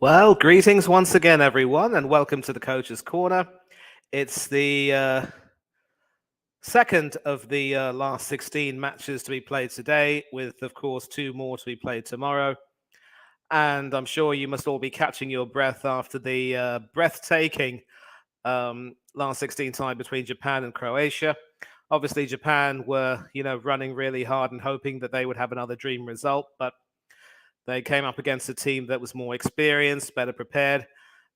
Well, greetings once again, everyone, and welcome to the Coach's Corner. It's the second of the last 16 matches to be played today, with, of course, two more to be played tomorrow. And I'm sure you must all be catching your breath after the breathtaking last 16 tie between Japan and Croatia. Obviously, Japan were, running really hard and hoping that they would have another dream result, but they came up against a team that was more experienced, better prepared,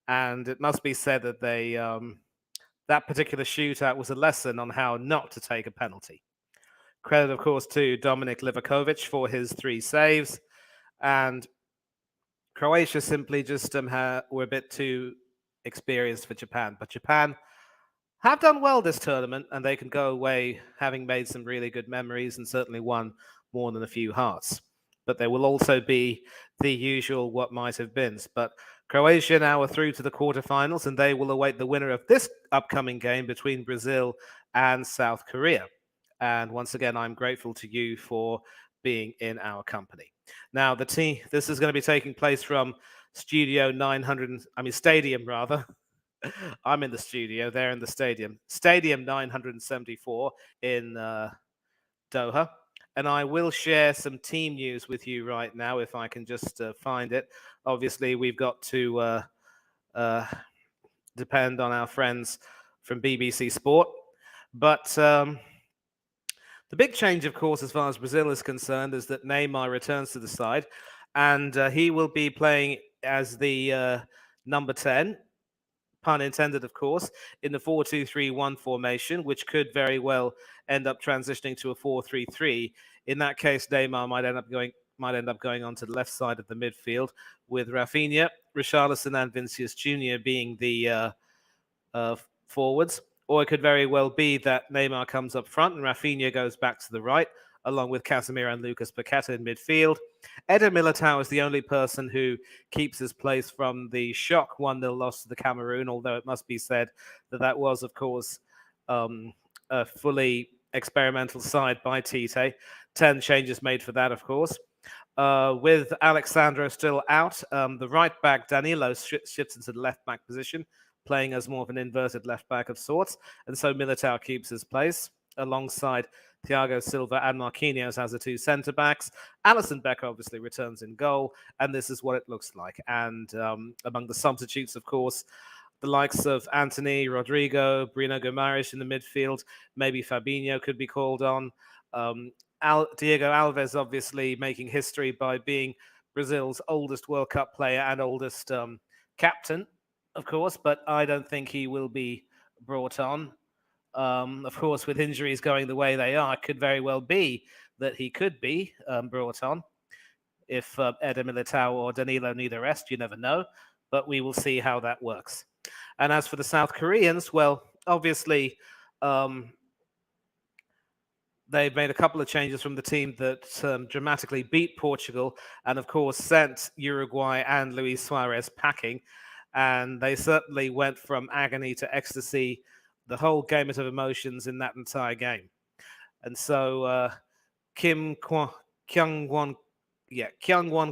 and it must be said that that particular shootout was a lesson on how not to take a penalty. Credit, of course, to Dominik Livakovic for his 3 saves, and Croatia simply just were a bit too experienced for Japan. But Japan have done well this tournament, and they can go away having made some really good memories and certainly won more than a few hearts. But there will also be the usual what might have been. But Croatia now are through to the quarterfinals, and they will await the winner of this upcoming game between Brazil and South Korea. And once again, I'm grateful to you for being in our company. Now, this is going to be taking place from Stadium rather. I'm in the studio, they're in the stadium. Stadium 974 in Doha. And I will share some team news with you right now if I can just find it. Obviously, we've got to depend on our friends from BBC Sport. But the big change, of course, as far as Brazil is concerned, is that Neymar returns to the side. And he will be playing as the number 10. Pun intended, of course, in the 4-2-3-1 formation, which could very well end up transitioning to a 4-3-3. In that case, Neymar might end up going onto the left side of the midfield, with Rafinha, Richarlison, and Vinicius Junior being the forwards. Or it could very well be that Neymar comes up front and Rafinha goes back to the right, along with Casemiro and Lucas Paqueta in midfield. Eder Militao is the only person who keeps his place from the shock 1-0 loss to the Cameroon, although it must be said that that was, of course, a fully experimental side by Tite. 10 changes made for that, of course. With Alexandro still out, the right back Danilo shifts into the left back position, playing as more of an inverted left back of sorts, and so Militao keeps his place alongside Thiago Silva and Marquinhos as the two centre backs. Alisson Becker obviously returns in goal, and this is what it looks like. And among the substitutes, of course, the likes of Anthony, Rodrigo, Bruno Guimaraes in the midfield. Maybe Fabinho could be called on. Diego Alves obviously making history by being Brazil's oldest World Cup player and oldest captain, of course, but I don't think he will be brought on. Of course, with injuries going the way they are, it could very well be that he could be brought on if Eder Militao or Danilo need a rest. You never know, but we will see how that works. And as for the South Koreans, well, obviously, they've made a couple of changes from the team that dramatically beat Portugal and, of course, sent Uruguay and Luis Suarez packing. And they certainly went from agony to ecstasy, the whole gamut of emotions in that entire game. And so Kyung Won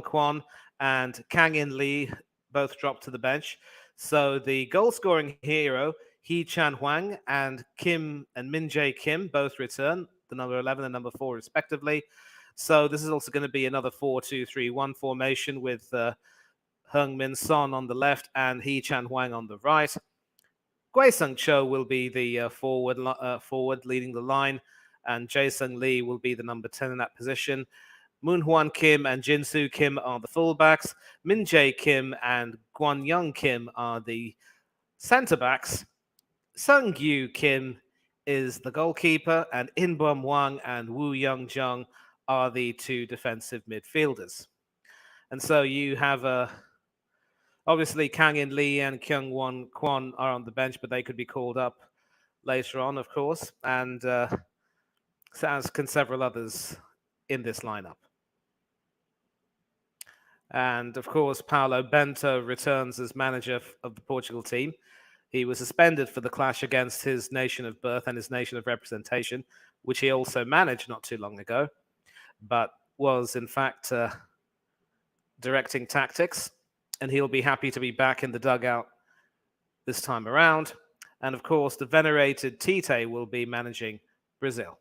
Kwon and Kang In Lee both dropped to the bench. So the goal-scoring hero, Hee Chan Hwang and Min Jae Kim both return, the number 11 and number 4 respectively. So this is also going to be another 4-2-3-1 formation with Heung-min Son on the left and Hee Chan Hwang on the right. Gui-sung Cho will be the forward leading the line, and Jae-sung Lee will be the number 10 in that position. Moon-hwan Kim and Jin-soo Kim are the fullbacks. Min Jae Kim and Kwon-young Kim are the centre-backs. Sung-gyu Kim is the goalkeeper, and In-bum Wang and Woo Young-jung are the two defensive midfielders. And so you have obviously Kang In Lee and Kyung Won Kwon are on the bench, but they could be called up later on, of course, and as can several others in this lineup. And of course, Paulo Bento returns as manager of the Portugal team. He was suspended for the clash against his nation of birth and his nation of representation, which he also managed not too long ago, but was in fact directing tactics. and he'll be happy to be back in the dugout this time around. And of course, the venerated Tite will be managing Brazil.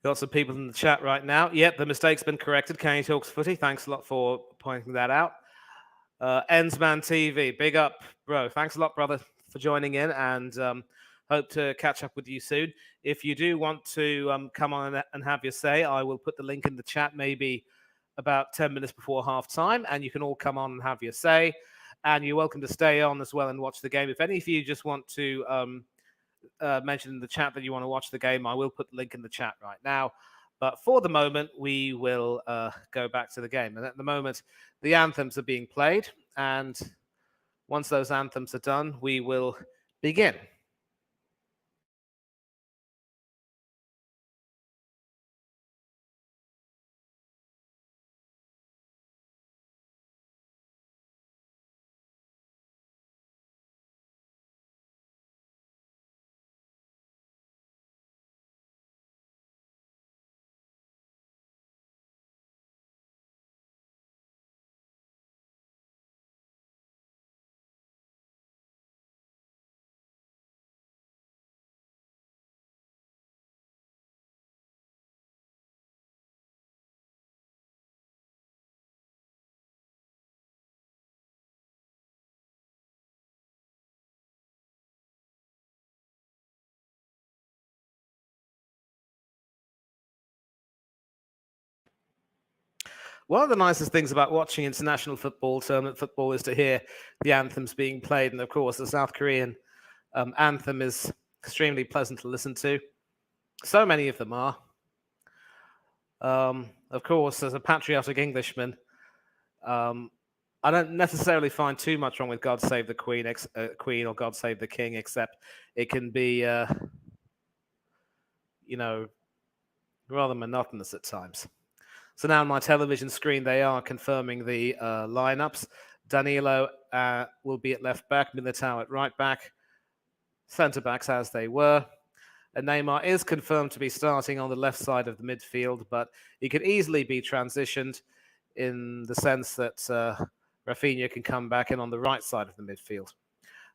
Got some people in the chat right now. Yep, the mistake's been corrected. Kenny Talks Footy. Thanks a lot for pointing that out. Ensman TV, big up, bro. Thanks a lot, brother, for joining in, and hope to catch up with you soon. If you do want to come on and have your say, I will put the link in the chat maybe about 10 minutes before half time, and you can all come on and have your say. And you're welcome to stay on as well and watch the game. If any of you just want to mention in the chat that you want to watch the game, I will put the link in the chat right now. But for the moment, we will go back to the game. And at the moment, the anthems are being played. And once those anthems are done, we will begin. One of the nicest things about watching international football, tournament football, is to hear the anthems being played. And of course, the South Korean anthem is extremely pleasant to listen to. So many of them are. Of course, as a patriotic Englishman, I don't necessarily find too much wrong with "God Save the Queen," Queen or "God Save the King," except it can be, rather monotonous at times. So now on my television screen, they are confirming the lineups. Danilo will be at left back, Militao at right back, centre backs as they were. And Neymar is confirmed to be starting on the left side of the midfield, but he could easily be transitioned in the sense that Rafinha can come back in on the right side of the midfield.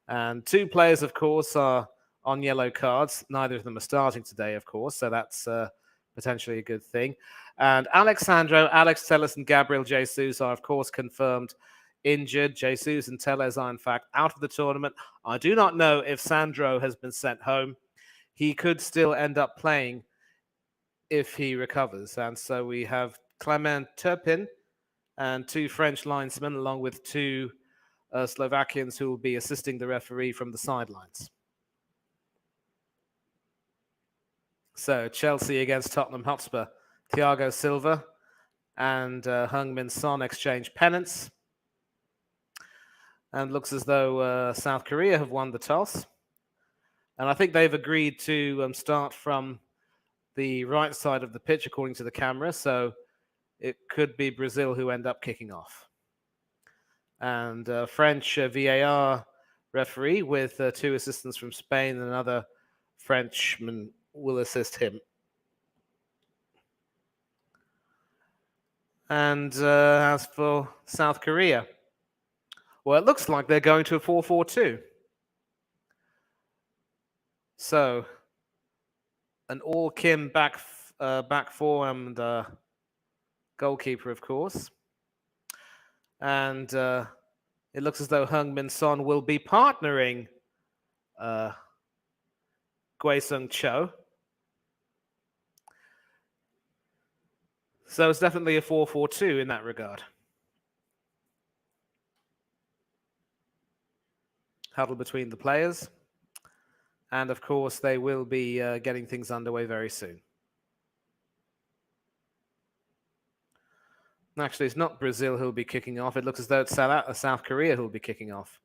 And two players, of course, are on yellow cards. Neither of them are starting today, of course, so that's potentially a good thing. And Alexandro, Alex Telles, and Gabriel Jesus are, of course, confirmed injured. Jesus and Telles are, in fact, out of the tournament. I do not know if Sandro has been sent home. He could still end up playing if he recovers. And so we have Clement Turpin and two French linesmen, along with two Slovakians who will be assisting the referee from the sidelines. So Chelsea against Tottenham Hotspur. Thiago Silva and Heung-min Son exchange pennants. And looks as though South Korea have won the toss. And I think they've agreed to start from the right side of the pitch, according to the camera. So it could be Brazil who end up kicking off. And French VAR referee with two assistants from Spain and another Frenchman will assist him. And as for South Korea, well, it looks like they're going to a 4-4-2. So an all Kim back four and goalkeeper, of course. And it looks as though Heung-min Son will be partnering Gui-sung Cho. So it's definitely a 4-4-2 in that regard. Huddle between the players. And of course, they will be getting things underway very soon. Actually, it's not Brazil who'll be kicking off. It looks as though it's South Korea who'll be kicking off.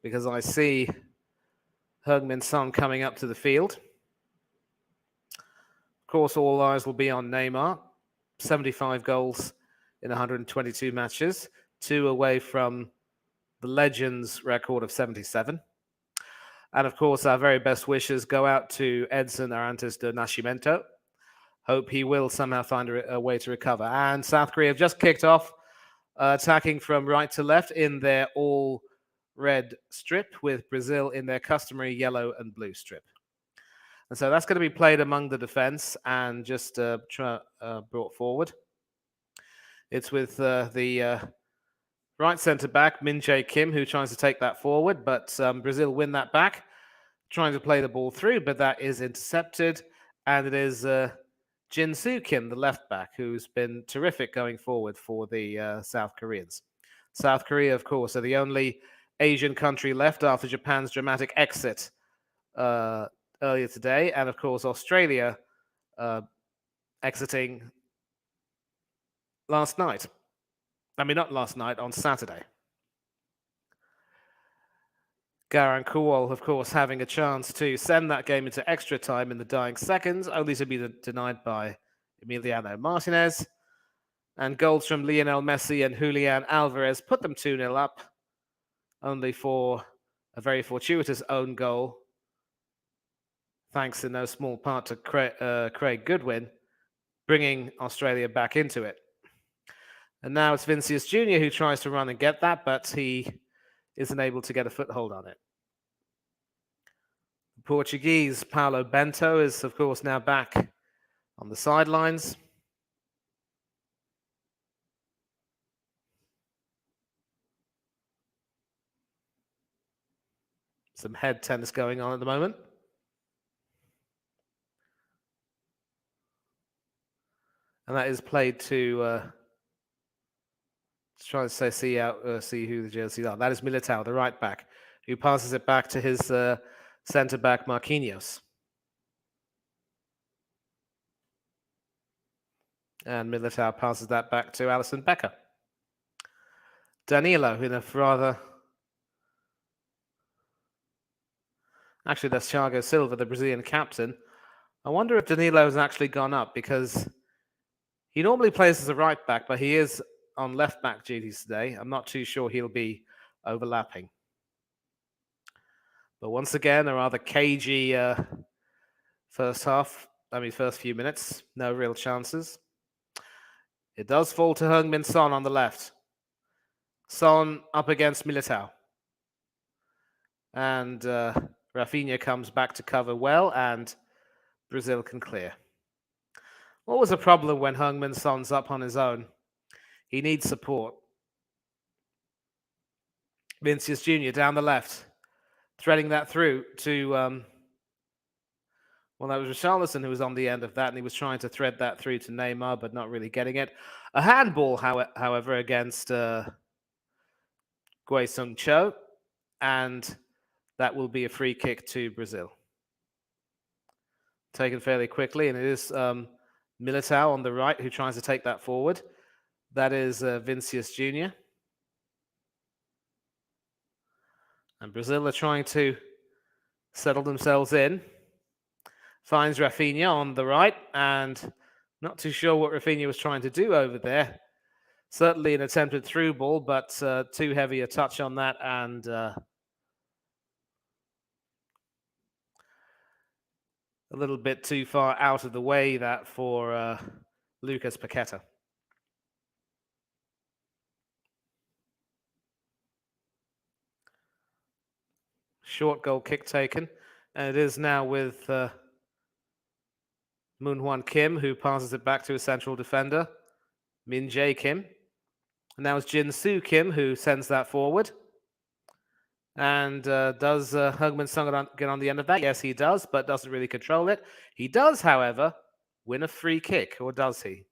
Because I see Heung-min Son coming up to the field. Of course, all eyes will be on Neymar. 75 goals in 122 matches. 2 away from the Legends record of 77. And of course, our very best wishes go out to Edson Arantes do Nascimento. Hope he will somehow find a way to recover. And South Korea have just kicked off, attacking from right to left in their all red strip, with Brazil in their customary yellow and blue strip. And so that's going to be played among the defense and just brought forward. It's with the right centre back, Min Jae Kim, who tries to take that forward, but Brazil win that back, trying to play the ball through, but that is intercepted. And it is Jin Soo Kim, the left back, who's been terrific going forward for the South Koreans. South Korea, of course, are the only Asian country left after Japan's dramatic exit earlier today. And of course, Australia exiting last night. I mean, not last night, on Saturday. Garang Kuol, of course, having a chance to send that game into extra time in the dying seconds, only to be denied by Emiliano Martinez. And goals from Lionel Messi and Julian Alvarez put them 2-0 up, only for a very fortuitous own goal, thanks in no small part to Craig Goodwin, bringing Australia back into it. And now it's Vinicius Jr. who tries to run and get that, but he isn't able to get a foothold on it. The Portuguese Paulo Bento is, of course, now back on the sidelines. Some head tennis going on at the moment. And that is played to try to see who the jerseys are. That is Militao, the right back, who passes it back to his centre back Marquinhos. And Militao passes that back to Alisson Becker. Danilo in a rather... Actually, that's Thiago Silva, the Brazilian captain. I wonder if Danilo has actually gone up, because he normally plays as a right back, but he is on left back duties today. I'm not too sure he'll be overlapping. But once again, a rather cagey first few minutes. No real chances. It does fall to Heung-min Son on the left. Son up against Militao. And Rafinha comes back to cover well, and Brazil can clear. What was the problem when Heung-min Son's up on his own? He needs support. Vinicius Jr. down the left, threading that through to... that was Richarlison who was on the end of that, and he was trying to thread that through to Neymar, but not really getting it. A handball, however, against Gui Sung Cho, and that will be a free kick to Brazil. Taken fairly quickly, and it is Militao on the right who tries to take that forward. That is Vinicius Jr. And Brazil are trying to settle themselves in. Finds Rafinha on the right, and not too sure what Rafinha was trying to do over there. Certainly an attempted through ball, but too heavy a touch on that, and a little bit too far out of the way that for Lucas Paqueta. Short goal kick taken, and it is now with Moon Hwan Kim, who passes it back to a central defender, Min Jae Kim. And now it's Jin Soo Kim who sends that forward. And does Heung-min Son get on the end of that? Yes, he does, but doesn't really control it. He does, however, win a free kick, or does he?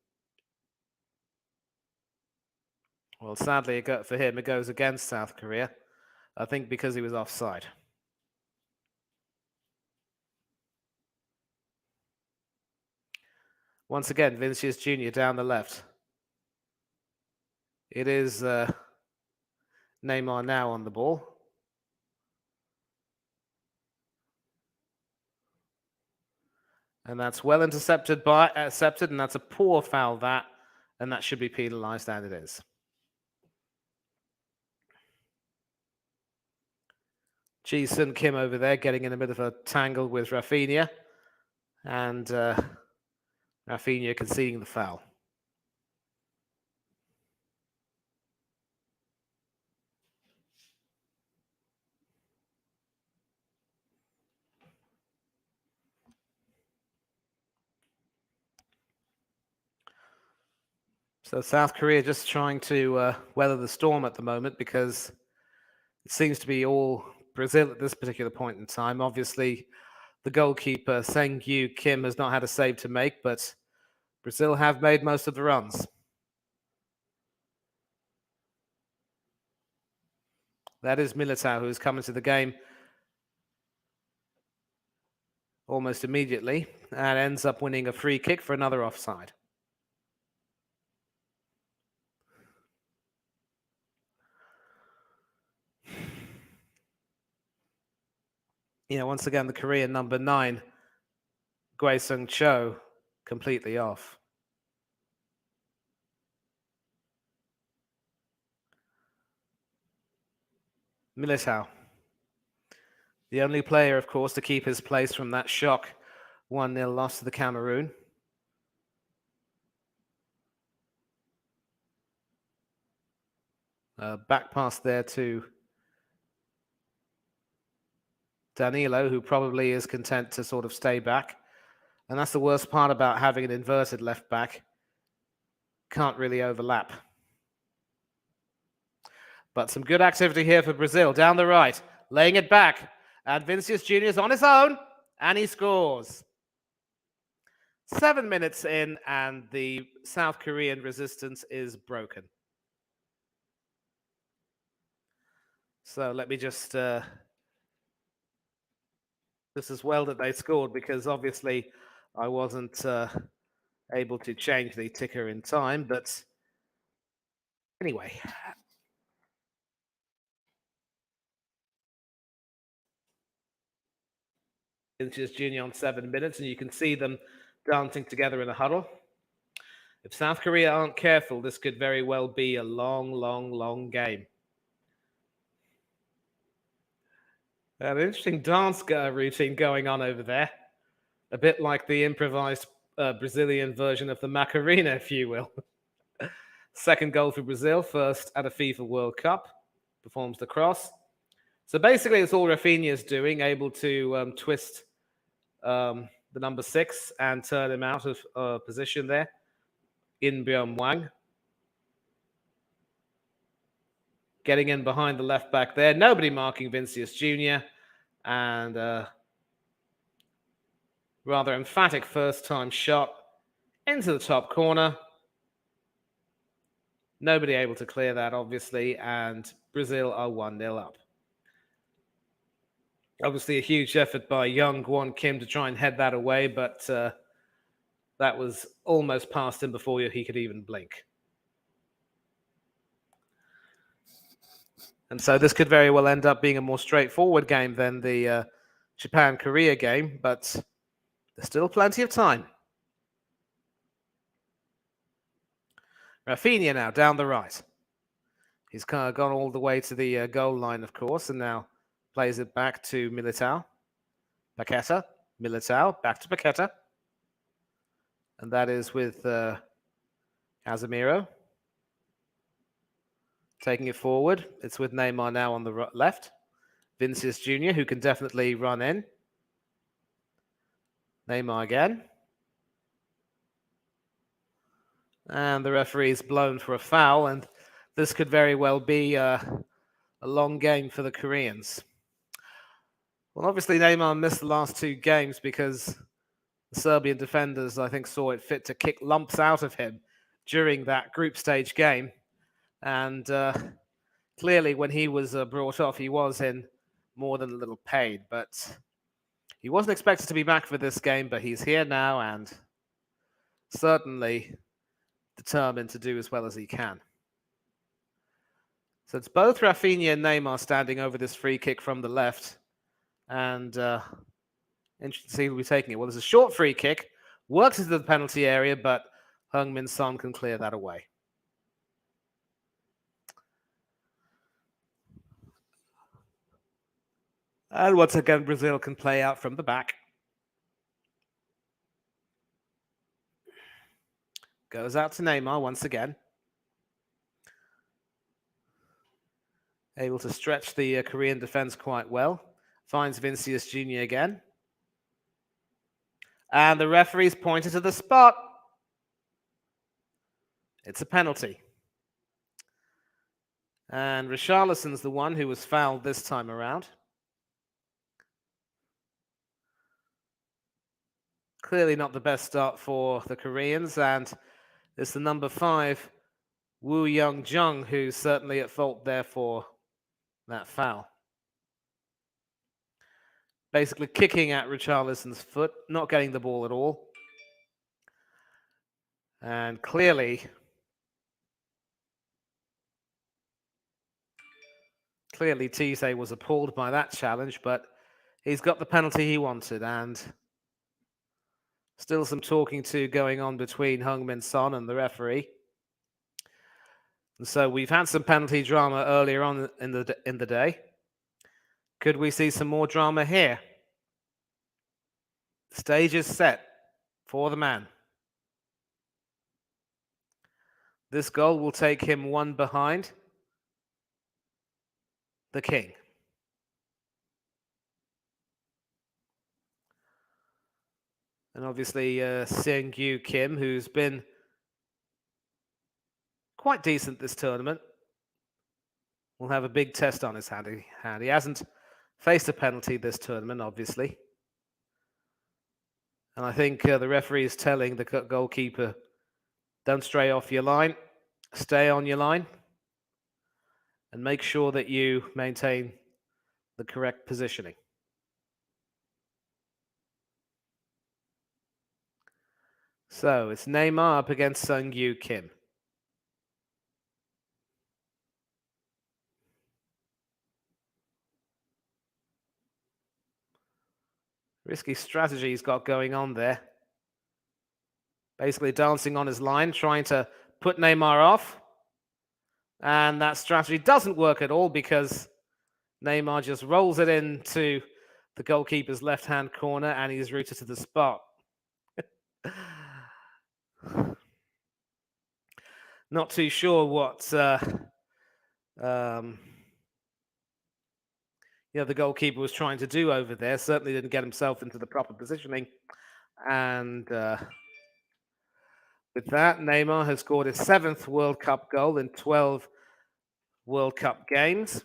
Well, sadly, for him, it goes against South Korea. I think because he was offside. Once again, Vinicius Jr. down the left. It is Neymar now on the ball. And that's well intercepted, and that's a poor foul, and that should be penalised, and it is. Ji-sun Kim over there getting in a bit of a tangle with Rafinha, and Rafinha conceding the foul. So South Korea just trying to weather the storm at the moment, because it seems to be all Brazil at this particular point in time. Obviously, the goalkeeper, Sang-Gyu Kim, has not had a save to make, but Brazil have made most of the runs. That is Militao, who's come into the game almost immediately and ends up winning a free kick for another offside. Once again, the Korean number 9, Gwae-sung Cho, completely off. Militao, the only player, of course, to keep his place from that shock 1-0 loss to the Cameroon. Back pass there to Danilo, who probably is content to sort of stay back. And that's the worst part about having an inverted left back. Can't really overlap. But some good activity here for Brazil. Down the right, laying it back. And Vinicius Jr. is on his own, and he scores. 7 minutes in, and the South Korean resistance is broken. So let me just... this is well that they scored, because obviously I wasn't able to change the ticker in time. But anyway... Vinicius Jr. on 7 minutes, and you can see them dancing together in a huddle. If South Korea aren't careful, this could very well be a long, long, long game. An interesting dance routine going on over there. A bit like the improvised Brazilian version of the Macarena, if you will. Second goal for Brazil, first at a FIFA World Cup. Performs the cross. So basically, it's all Rafinha's doing, able to twist the number 6 and turn him out of position there. In Byung Wang. Getting in behind the left back there. Nobody marking Vinicius Jr. And rather emphatic first-time shot into the top corner. Nobody able to clear that, obviously, and Brazil are 1-0 up. Obviously, a huge effort by young Gwon Kim to try and head that away, but that was almost past him before he could even blink. And so this could very well end up being a more straightforward game than the Japan-Korea game, but there's still plenty of time. Rafinha now down the right. He's kind of gone all the way to the goal line, of course, and now plays it back to Militao. Paqueta, Militao, back to Paqueta. And that is with Casemiro. Taking it forward. It's with Neymar now on the left. Vinicius Jr., who can definitely run in. Neymar again. And the referee's blown for a foul, and this could very well be a long game for the Koreans. Well, obviously Neymar missed the last 2 games because the Serbian defenders, I think, saw it fit to kick lumps out of him during that group stage game. And clearly when he was brought off, he was in more than a little pain. But he wasn't expected to be back for this game, but he's here now and certainly determined to do as well as he can. So it's both Rafinha and Neymar standing over this free kick from the left. And interesting to see who'll be taking it. Well, there's a short free kick, works into the penalty area, but Heung-min Son can clear that away. And once again, Brazil can play out from the back. Goes out to Neymar once again. Able to stretch the Korean defense quite well. Finds Vinicius Jr. again. And the referee's pointed to the spot. It's a penalty. And Richarlison's the one who was fouled this time around. Clearly not the best start for the Koreans, and it's the number 5, Woo Young-jung, who's certainly at fault there for that foul. Basically kicking at Richarlison's foot, not getting the ball at all. And clearly Tise was appalled by that challenge, but he's got the penalty he wanted, and still some talking to going on between Heung-min Son and the referee. And so we've had some penalty drama earlier on in the day. Could we see some more drama here? Stage is set for the man. This goal will take him one behind the king. And obviously Seung-Yu Kim, who's been quite decent this tournament, will have a big test on his hand. He hasn't faced a penalty this tournament, obviously. And I think the referee is telling the goalkeeper, don't stray off your line, stay on your line, and make sure that you maintain the correct positioning. So it's Neymar up against Seung-Yu Kim. Risky strategy he's got going on there. Basically dancing on his line, trying to put Neymar off. And that strategy doesn't work at all because Neymar just rolls it into the goalkeeper's left-hand corner and he's routed to the spot. Not too sure what the goalkeeper was trying to do over there. Certainly didn't get himself into the proper positioning. And with that, Neymar has scored his 7th World Cup goal in 12 World Cup games.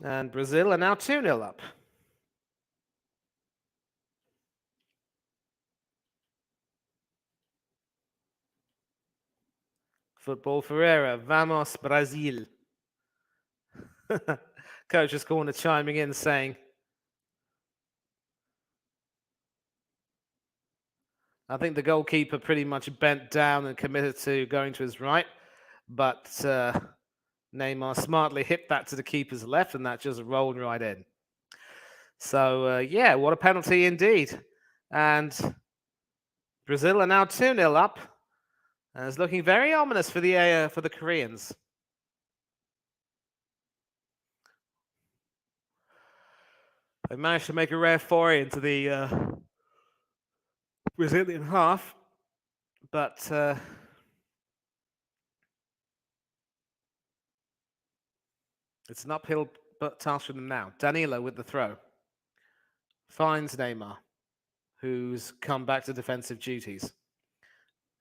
And Brazil are now 2-0 up. Football Ferreira, vamos Brazil. Coach's corner chiming in saying, I think the goalkeeper pretty much bent down and committed to going to his right, but Neymar smartly hit that to the keeper's left, and that just rolled right in. So, yeah, what a penalty indeed. And Brazil are now 2-0 up, and it's looking very ominous for the Koreans. They managed to make a rare foray into the Brazilian half, but it's an uphill task for them now. Danilo with the throw. Finds Neymar, who's come back to defensive duties.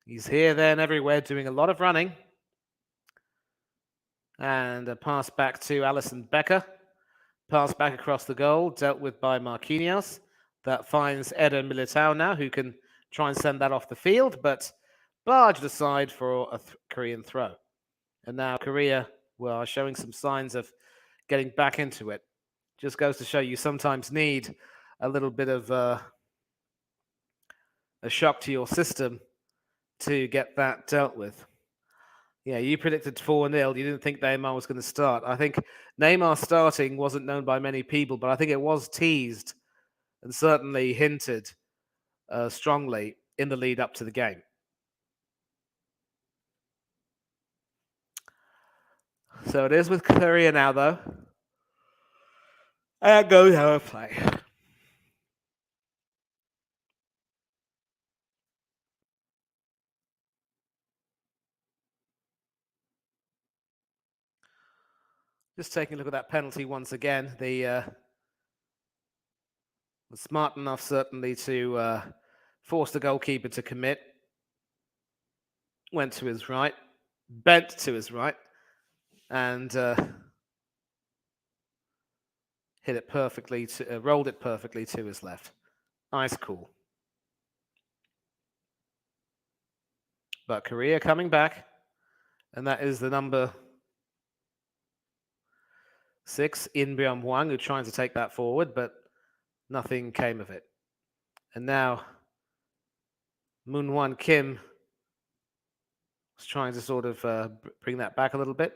He's here, there, and everywhere, doing a lot of running. And a pass back to Alisson Becker. Pass back across the goal, dealt with by Marquinhos. That finds Eder Militao now, who can try and send that off the field, but barged aside for a Korean throw. And now Korea, are showing some signs of getting back into it. Just goes to show you sometimes need a little bit of a shock to your system to get that dealt with. Yeah, you predicted 4-0. You didn't think Neymar was going to start. I think Neymar starting wasn't known by many people, but I think it was teased and certainly hinted strongly in the lead up to the game. So it is with Korea now, though. And goes our play. Just taking a look at that penalty once again. The was smart enough, certainly, to force the goalkeeper to commit. Went to his right, bent to his right, and hit it perfectly, rolled it perfectly to his left. Nice call. But Korea coming back, and that is the number 6, In Byung Hwang, who trying to take that forward, but nothing came of it. And now Moon Won Kim is trying to sort of bring that back a little bit.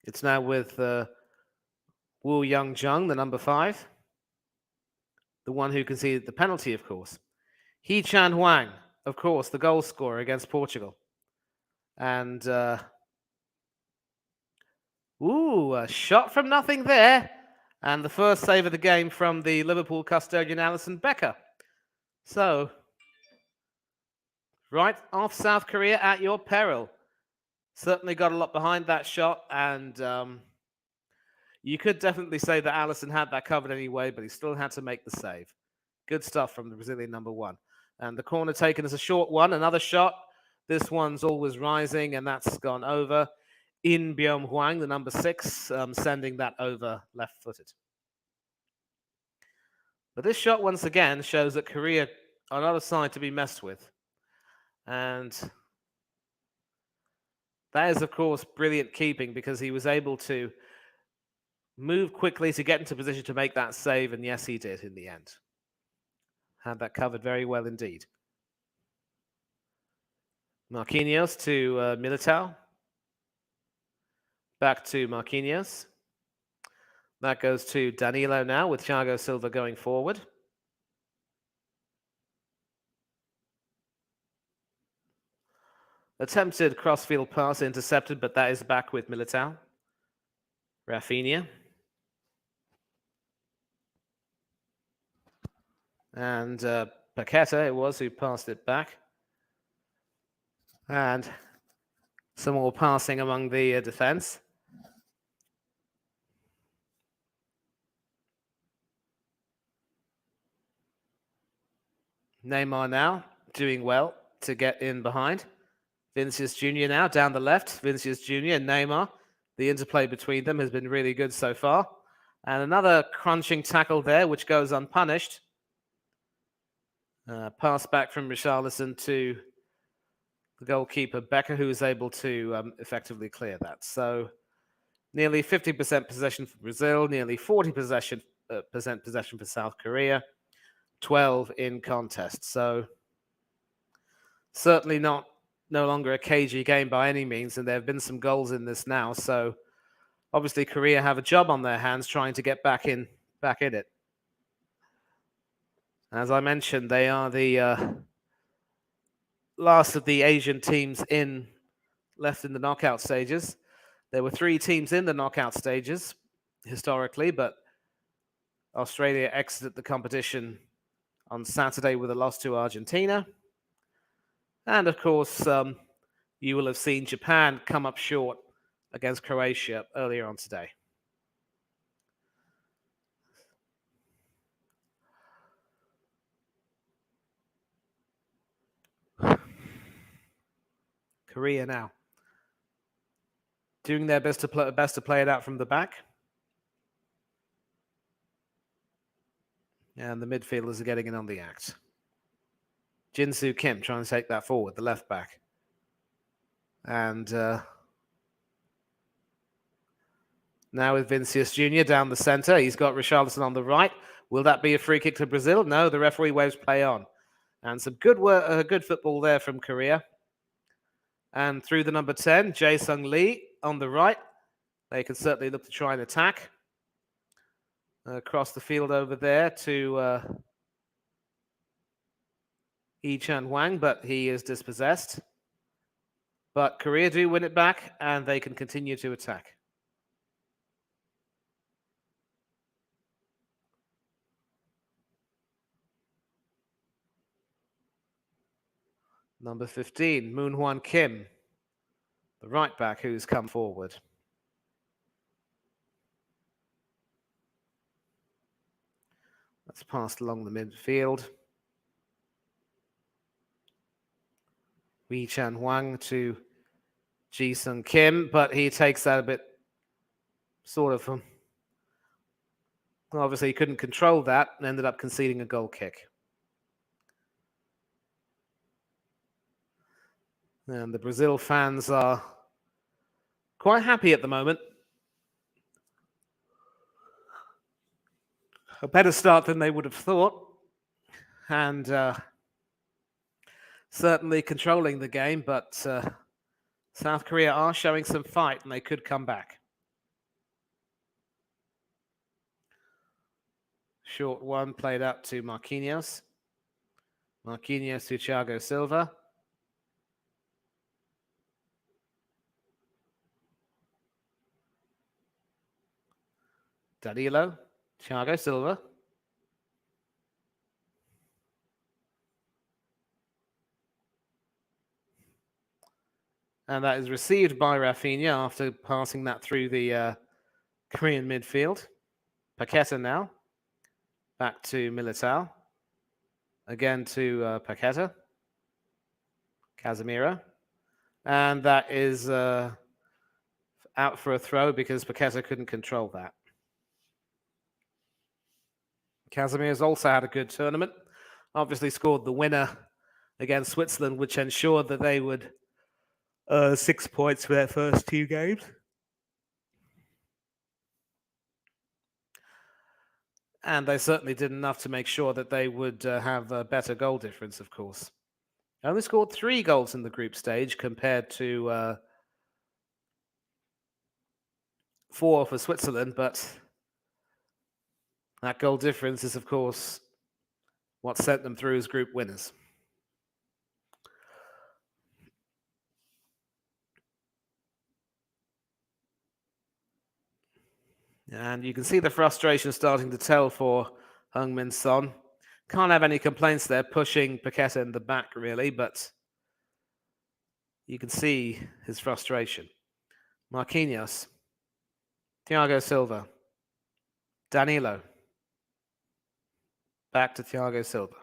It's now with Woo Young Jung, the number 5, the one who conceded the penalty, of course. Hee Chan Hwang, of course, the goal scorer against Portugal. And a shot from nothing there. And the first save of the game from the Liverpool custodian, Alison Becker. So, right off South Korea at your peril. Certainly got a lot behind that shot. And you could definitely say that Alisson had that covered anyway, but he still had to make the save. Good stuff from the Brazilian number 1. And the corner taken as a short one. Another shot. This one's always rising, and that's gone over. In Byung Hwang, the number 6, sending that over left-footed. But this shot, once again, shows that Korea are not a side to be messed with. And that is, of course, brilliant keeping, because he was able to move quickly to get into position to make that save, and yes, he did in the end. Had that covered very well indeed. Marquinhos to Militao. Back to Marquinhos. That goes to Danilo now, with Thiago Silva going forward. Attempted crossfield pass intercepted, but that is back with Militao. Rafinha. And Paqueta it was who passed it back. And some more passing among the defense. Neymar now doing well to get in behind. Vinicius Jr. now down the left. Vinicius Jr. and Neymar. The interplay between them has been really good so far. And another crunching tackle there, which goes unpunished. Pass back from Richarlison to the goalkeeper, Becker, who was able to effectively clear that. So nearly 50% possession for Brazil, nearly 40% possession for South Korea, 12 in contest. So certainly no longer a cagey game by any means, and there have been some goals in this now. So obviously Korea have a job on their hands trying to get back in it. As I mentioned, they are the last of the Asian teams left in the knockout stages. There were 3 teams in the knockout stages historically, but Australia exited the competition on Saturday with a loss to Argentina. And of course, you will have seen Japan come up short against Croatia earlier on today. Korea now doing their best to play it out from the back. And the midfielders are getting in on the act. Jin-Soo Kim trying to take that forward, the left back. And now with Vinicius Jr. down the centre. He's got Richarlison on the right. Will that be a free kick to Brazil? No, the referee waves play on. And some good football there from Korea. And through the number 10, Jae-Sung Lee on the right. They can certainly look to try and attack. Across the field over there to Yi Chan Wang, but he is dispossessed. But Korea do win it back, and they can continue to attack. Number 15, Moon Hwan Kim, the right back who's come forward. That's passed along the midfield. Wee Chan Hwang to Ji Sung Kim, but he takes that a bit sort of. Obviously, he couldn't control that and ended up conceding a goal kick. And the Brazil fans are quite happy at the moment. A better start than they would have thought. And certainly controlling the game, but South Korea are showing some fight and they could come back. Short one played up to Marquinhos. Marquinhos to Thiago Silva. Danilo, Thiago Silva. And that is received by Rafinha after passing that through the Korean midfield. Paqueta now. Back to Militao. Again to Paqueta. Casemiro. And that is out for a throw because Paqueta couldn't control that. Casemiro's also had a good tournament. Obviously scored the winner against Switzerland, which ensured that they would 6 points for their first 2 games. And they certainly did enough to make sure that they would have a better goal difference, of course. Only scored 3 goals in the group stage compared to 4 for Switzerland, but that goal difference is, of course, what sent them through as group winners. And you can see the frustration starting to tell for Heung-min Son. Can't have any complaints there, pushing Paqueta in the back, really, but you can see his frustration. Marquinhos, Thiago Silva, Danilo, back to Thiago Silva.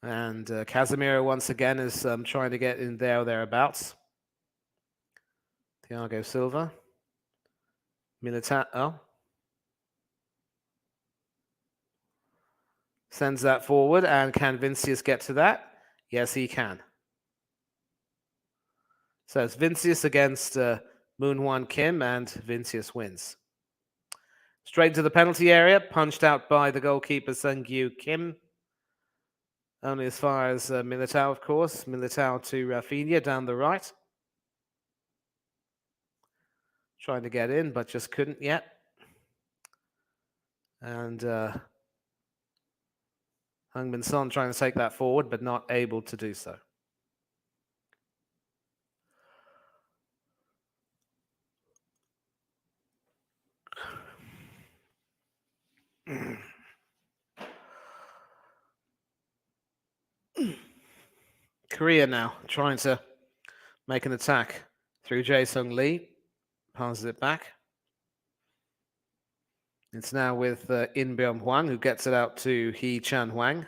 And Casemiro once again is trying to get in there or thereabouts. Thiago Silva. Militao. Sends that forward, and can Vinicius get to that? Yes, he can. So it's Vinicius against Moon Hwan Kim, and Vinicius wins. Straight to the penalty area, punched out by the goalkeeper Sung-Gyu Kim. Only as far as Militao, of course. Militao to Rafinha down the right. Trying to get in, but just couldn't yet. And Heung-min Son trying to take that forward, but not able to do so. Korea now trying to make an attack through Jae-sung Lee. Passes it back. It's now with In Byung Hwang, who gets it out to Hee Chan Hwang.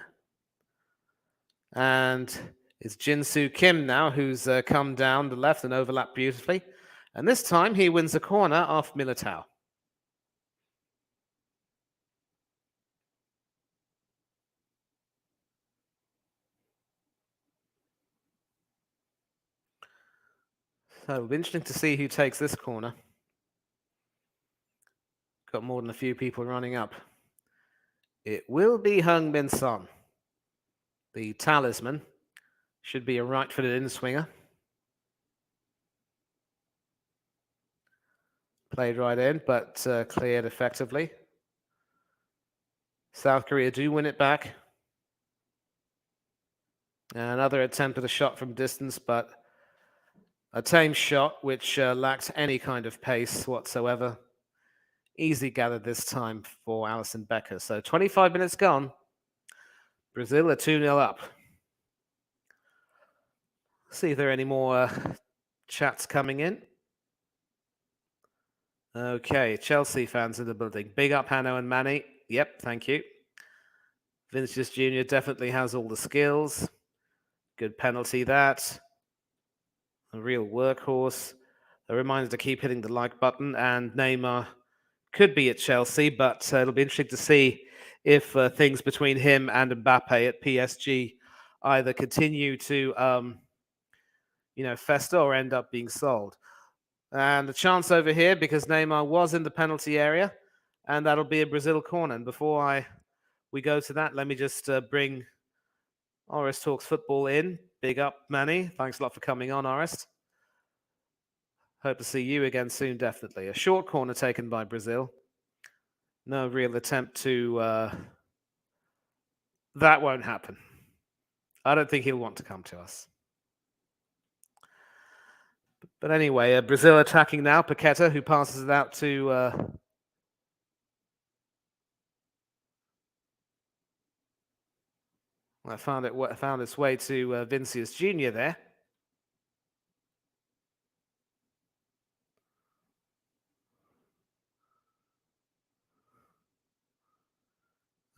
And it's Jin Soo Kim now, who's come down the left and overlapped beautifully. And this time he wins a corner off Militao. So it'll be interesting to see who takes this corner. Got more than a few people running up. It will be Heung-min Son. The talisman. Should be a right-footed in-swinger. Played right in, but cleared effectively. South Korea do win it back. Another attempt at a shot from distance, but a tame shot which lacked any kind of pace whatsoever. Easy gathered this time for Alison Becker. So 25 minutes gone. Brazil are 2-0 up. See if there are any more chats coming in. Okay, Chelsea fans in the building. Big up, Hanno and Manny. Yep, thank you. Vinicius Jr. definitely has all the skills. Good penalty, that. A real workhorse. A reminder to keep hitting the like button. And Neymar could be at Chelsea, but it'll be interesting to see if things between him and Mbappe at PSG either continue to, fester or end up being sold. And a chance over here because Neymar was in the penalty area, and that'll be a Brazil corner. And before we go to that, let me just bring Orest Talks Football in. Big up, Manny. Thanks a lot for coming on, Orest. Hope to see you again soon, definitely. A short corner taken by Brazil. No real attempt to... that won't happen. I don't think he'll want to come to us. But anyway, Brazil attacking now. Paqueta, who passes it out to... found its way to Vinicius Jr. there.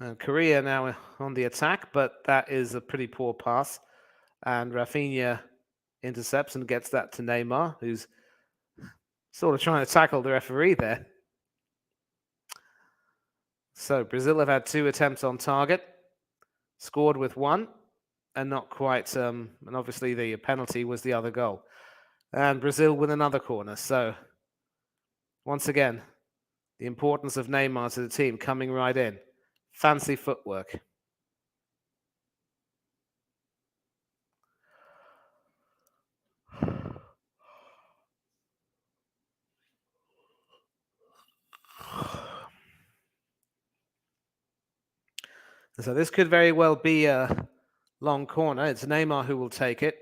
And Korea now on the attack, but that is a pretty poor pass. And Rafinha intercepts and gets that to Neymar, who's sort of trying to tackle the referee there. So Brazil have had 2 attempts on target, scored with 1, and not quite. And obviously the penalty was the other goal. And Brazil win another corner. So once again, the importance of Neymar to the team coming right in. Fancy footwork. So this could very well be a long corner. It's Neymar who will take it.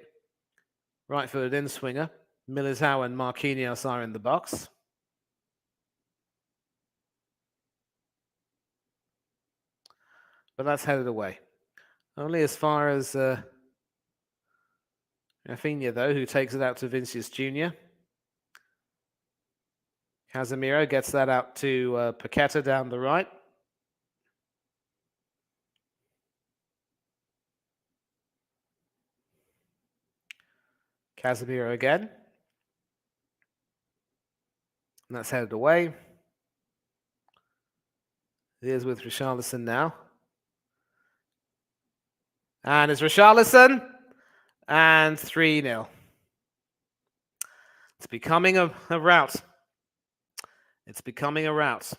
Right-footed in-swinger. Militao and Marquinhos are in the box. But that's headed away. Only as far as Rafinha, though, who takes it out to Vinicius Jr. Casemiro gets that out to Paqueta down the right. Casemiro again. And that's headed away. It is with Richarlison now. And it's Richarlison. And 3-0. It's becoming a rout. It's becoming a rout.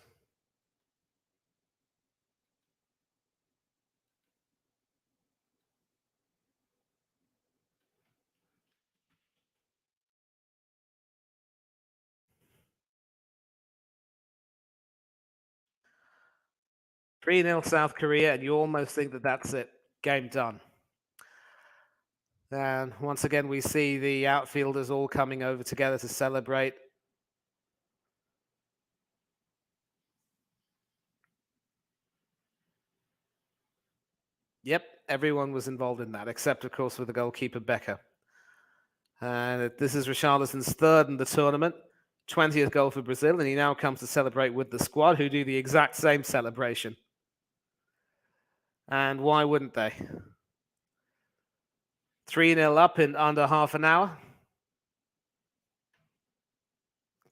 South Korea, and you almost think that that's it. Game done. And once again, we see the outfielders all coming over together to celebrate. Yep, everyone was involved in that, except, of course, for the goalkeeper, Becker. And this is Richarlison's 3rd in the tournament, 20th goal for Brazil, and he now comes to celebrate with the squad, who do the exact same celebration. And why wouldn't they? 3-0 up in under half an hour.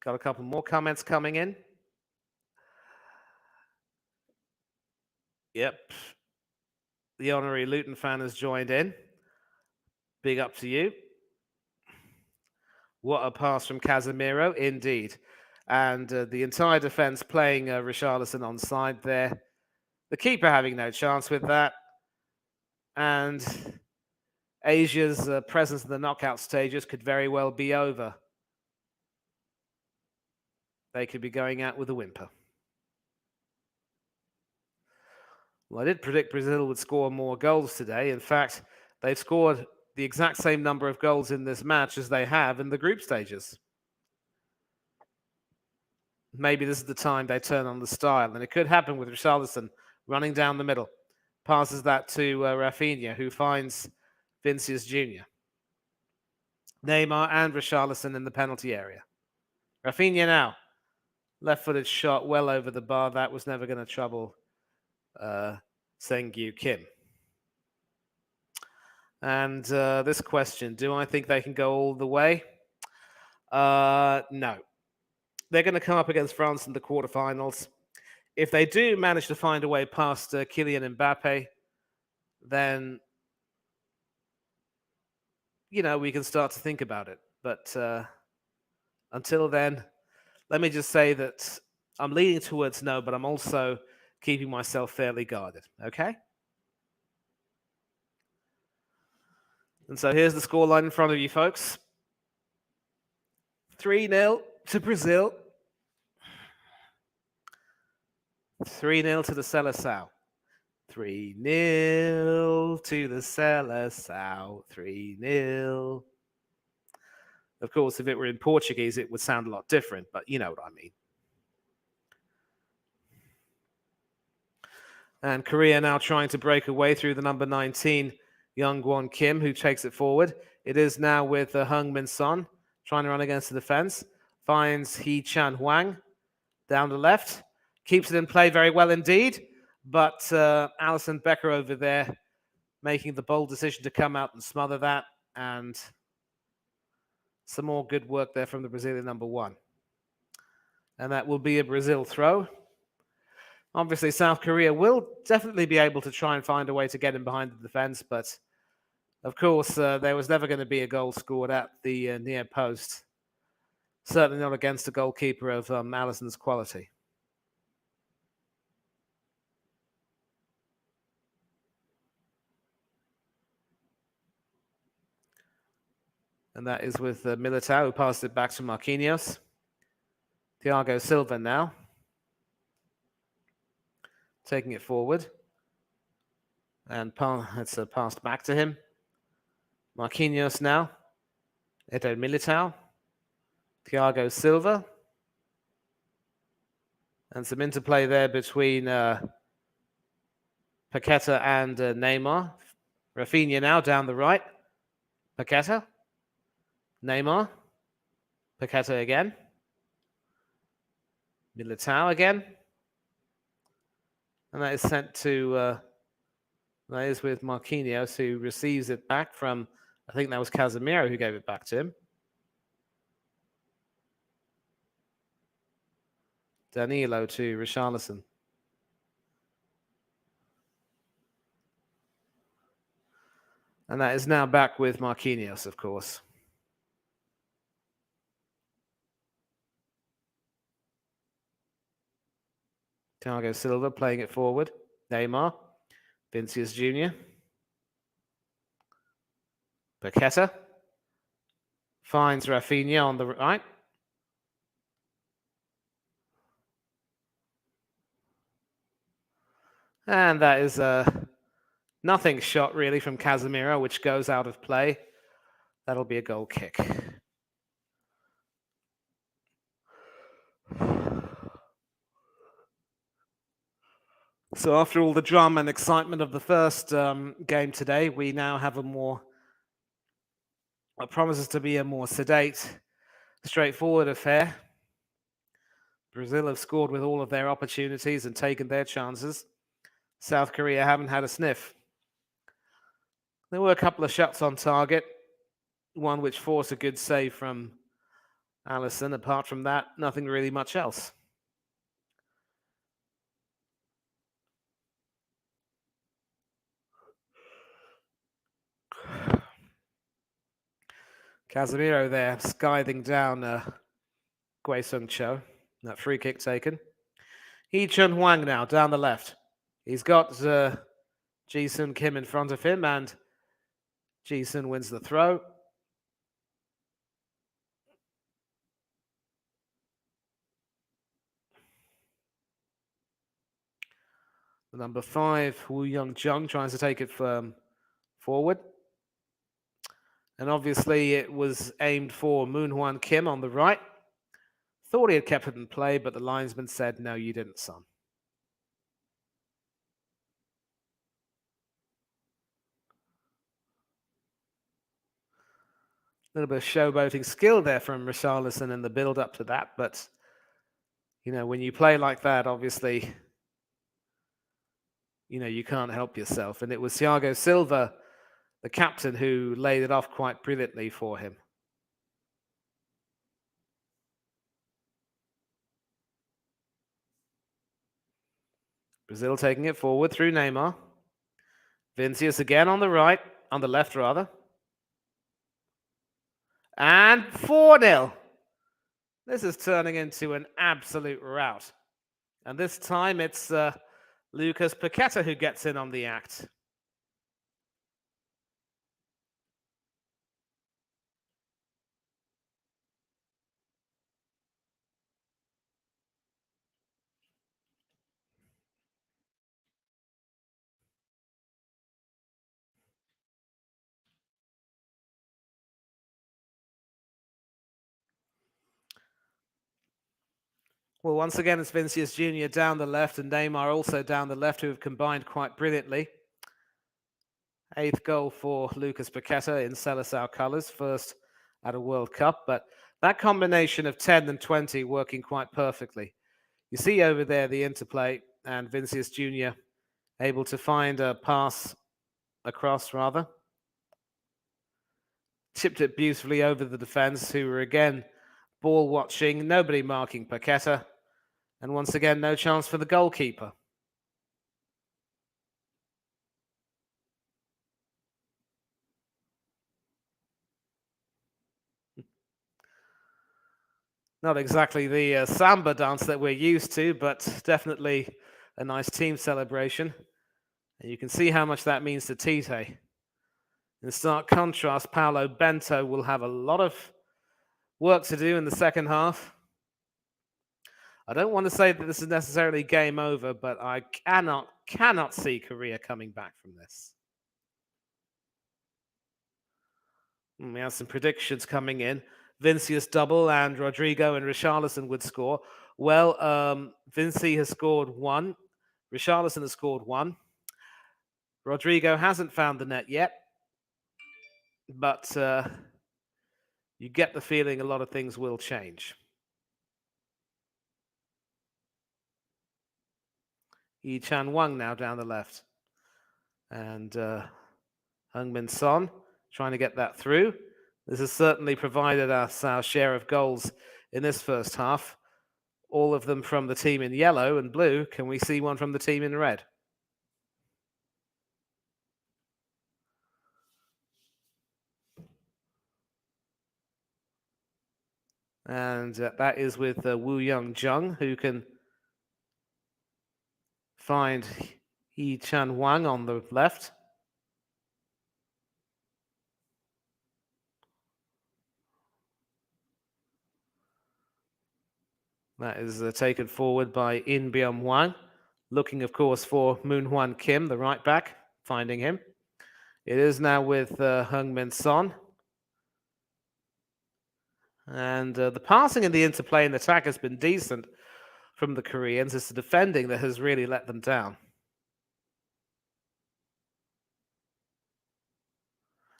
Got a couple more comments coming in. Yep. The honorary Luton fan has joined in. Big up to you. What a pass from Casemiro, indeed. And the entire defence playing Richarlison on side there. The keeper having no chance with that. And Asia's presence in the knockout stages could very well be over. They could be going out with a whimper. Well, I did predict Brazil would score more goals today. In fact, they've scored the exact same number of goals in this match as they have in the group stages. Maybe this is the time they turn on the style, and it could happen with Richarlison running down the middle. Passes that to Rafinha, who finds Vinicius Jr. Neymar and Richarlison in the penalty area. Rafinha now. Left-footed shot well over the bar. That was never going to trouble Seng-Gyu Kim. And this question, do I think they can go all the way? No. They're going to come up against France in the quarterfinals. If they do manage to find a way past Kylian Mbappe, then, we can start to think about it. But until then, let me just say that I'm leaning towards no, but I'm also keeping myself fairly guarded. Okay? And so here's the scoreline in front of you, folks. 3-0 to Brazil. 3-0 to the Seleção. 3-0 to the Seleção. 3-0. Of course, if it were in Portuguese, it would sound a lot different, but you know what I mean. And Korea now trying to break away through the number 19, Youngwon Kim, who takes it forward. It is now with Heung Min Son trying to run against the defense. Finds Hee Chan Hwang down the left. Keeps it in play very well indeed. But Alison Becker over there making the bold decision to come out and smother that. And some more good work there from the Brazilian number 1. And that will be a Brazil throw. Obviously, South Korea will definitely be able to try and find a way to get in behind the defense. But, of course, there was never going to be a goal scored at the near post. Certainly not against a goalkeeper of Alison's quality. And that is with Militao, who passed it back to Marquinhos. Thiago Silva now. Taking it forward. And it's passed back to him. Marquinhos now. Eder Militao. Thiago Silva. And some interplay there between Paqueta and Neymar. Rafinha now down the right. Paqueta. Neymar. Paqueta again. Militao again. And that is sent to, that is with Marquinhos, who receives it back from, I think that was Casemiro who gave it back to him. Danilo to Richarlison. And that is now back with Marquinhos, of course. Thiago Silva playing it forward. Neymar. Vinicius Jr. Paqueta. Finds Rafinha on the right. And that is a nothing shot, really, from Casemiro, which goes out of play. That'll be a goal kick. So after all the drama and excitement of the first game today, we now have what promises to be a more sedate, straightforward affair. Brazil have scored with all of their opportunities and taken their chances. South Korea haven't had a sniff. There were a couple of shots on target, one which forced a good save from Alisson. Apart from that, nothing really much else. Casemiro there, scything down Gui Sung Cho. That free kick taken. Hee Chun Hwang now, down the left. He's got Ji Sun Kim in front of him, and Ji Sun wins the throw. The number 5, Wu Young-jung, tries to take it forward. And obviously it was aimed for Moon Hwan Kim on the right. Thought he had kept it in play, but the linesman said, "No, you didn't, son." A little bit of showboating skill there from Richarlison in the build-up to that, but when you play like that, obviously, you can't help yourself. And it was Thiago Silva, the captain, who laid it off quite brilliantly for him. Brazil taking it forward through Neymar. Vinicius again on the left rather. And 4-0. This is turning into an absolute rout. And this time it's Lucas Paqueta who gets in on the act. Well, once again, it's Vinicius Jr. down the left and Neymar also down the left, who have combined quite brilliantly. 8th goal for Lucas Paqueta in Seleção colours, first at a World Cup. But that combination of 10 and 20 working quite perfectly. You see over there the interplay, and Vinicius Jr. able to find a pass across, rather. Chipped it beautifully over the defence, who were again ball watching, nobody marking Paqueta. And once again, no chance for the goalkeeper. Not exactly the samba dance that we're used to, but definitely a nice team celebration. And you can see how much that means to Tite. In stark contrast, Paulo Bento will have a lot of work to do in the second half. I don't want to say that this is necessarily game over, but I cannot see Korea coming back from this. We have some predictions coming in. Vinicius double and Rodrigo and Richarlison would score. Well, Vinci has scored 1. Richarlison has scored 1. Rodrigo hasn't found the net yet, but you get the feeling a lot of things will change. Yi Chan Wang now down the left. And Heung-min Son trying to get that through. This has certainly provided us our share of goals in this first half. All of them from the team in yellow and blue. Can we see one from the team in red? And that is with Wu Young-jung, who can find Yi Chan Wang on the left. That is taken forward by In Byung Hwang, looking, of course, for Moon Hwan Kim, the right back, finding him. It is now with Heung-min Son. And the passing and the interplay in the attack has been decent from the Koreans. It's the defending that has really let them down.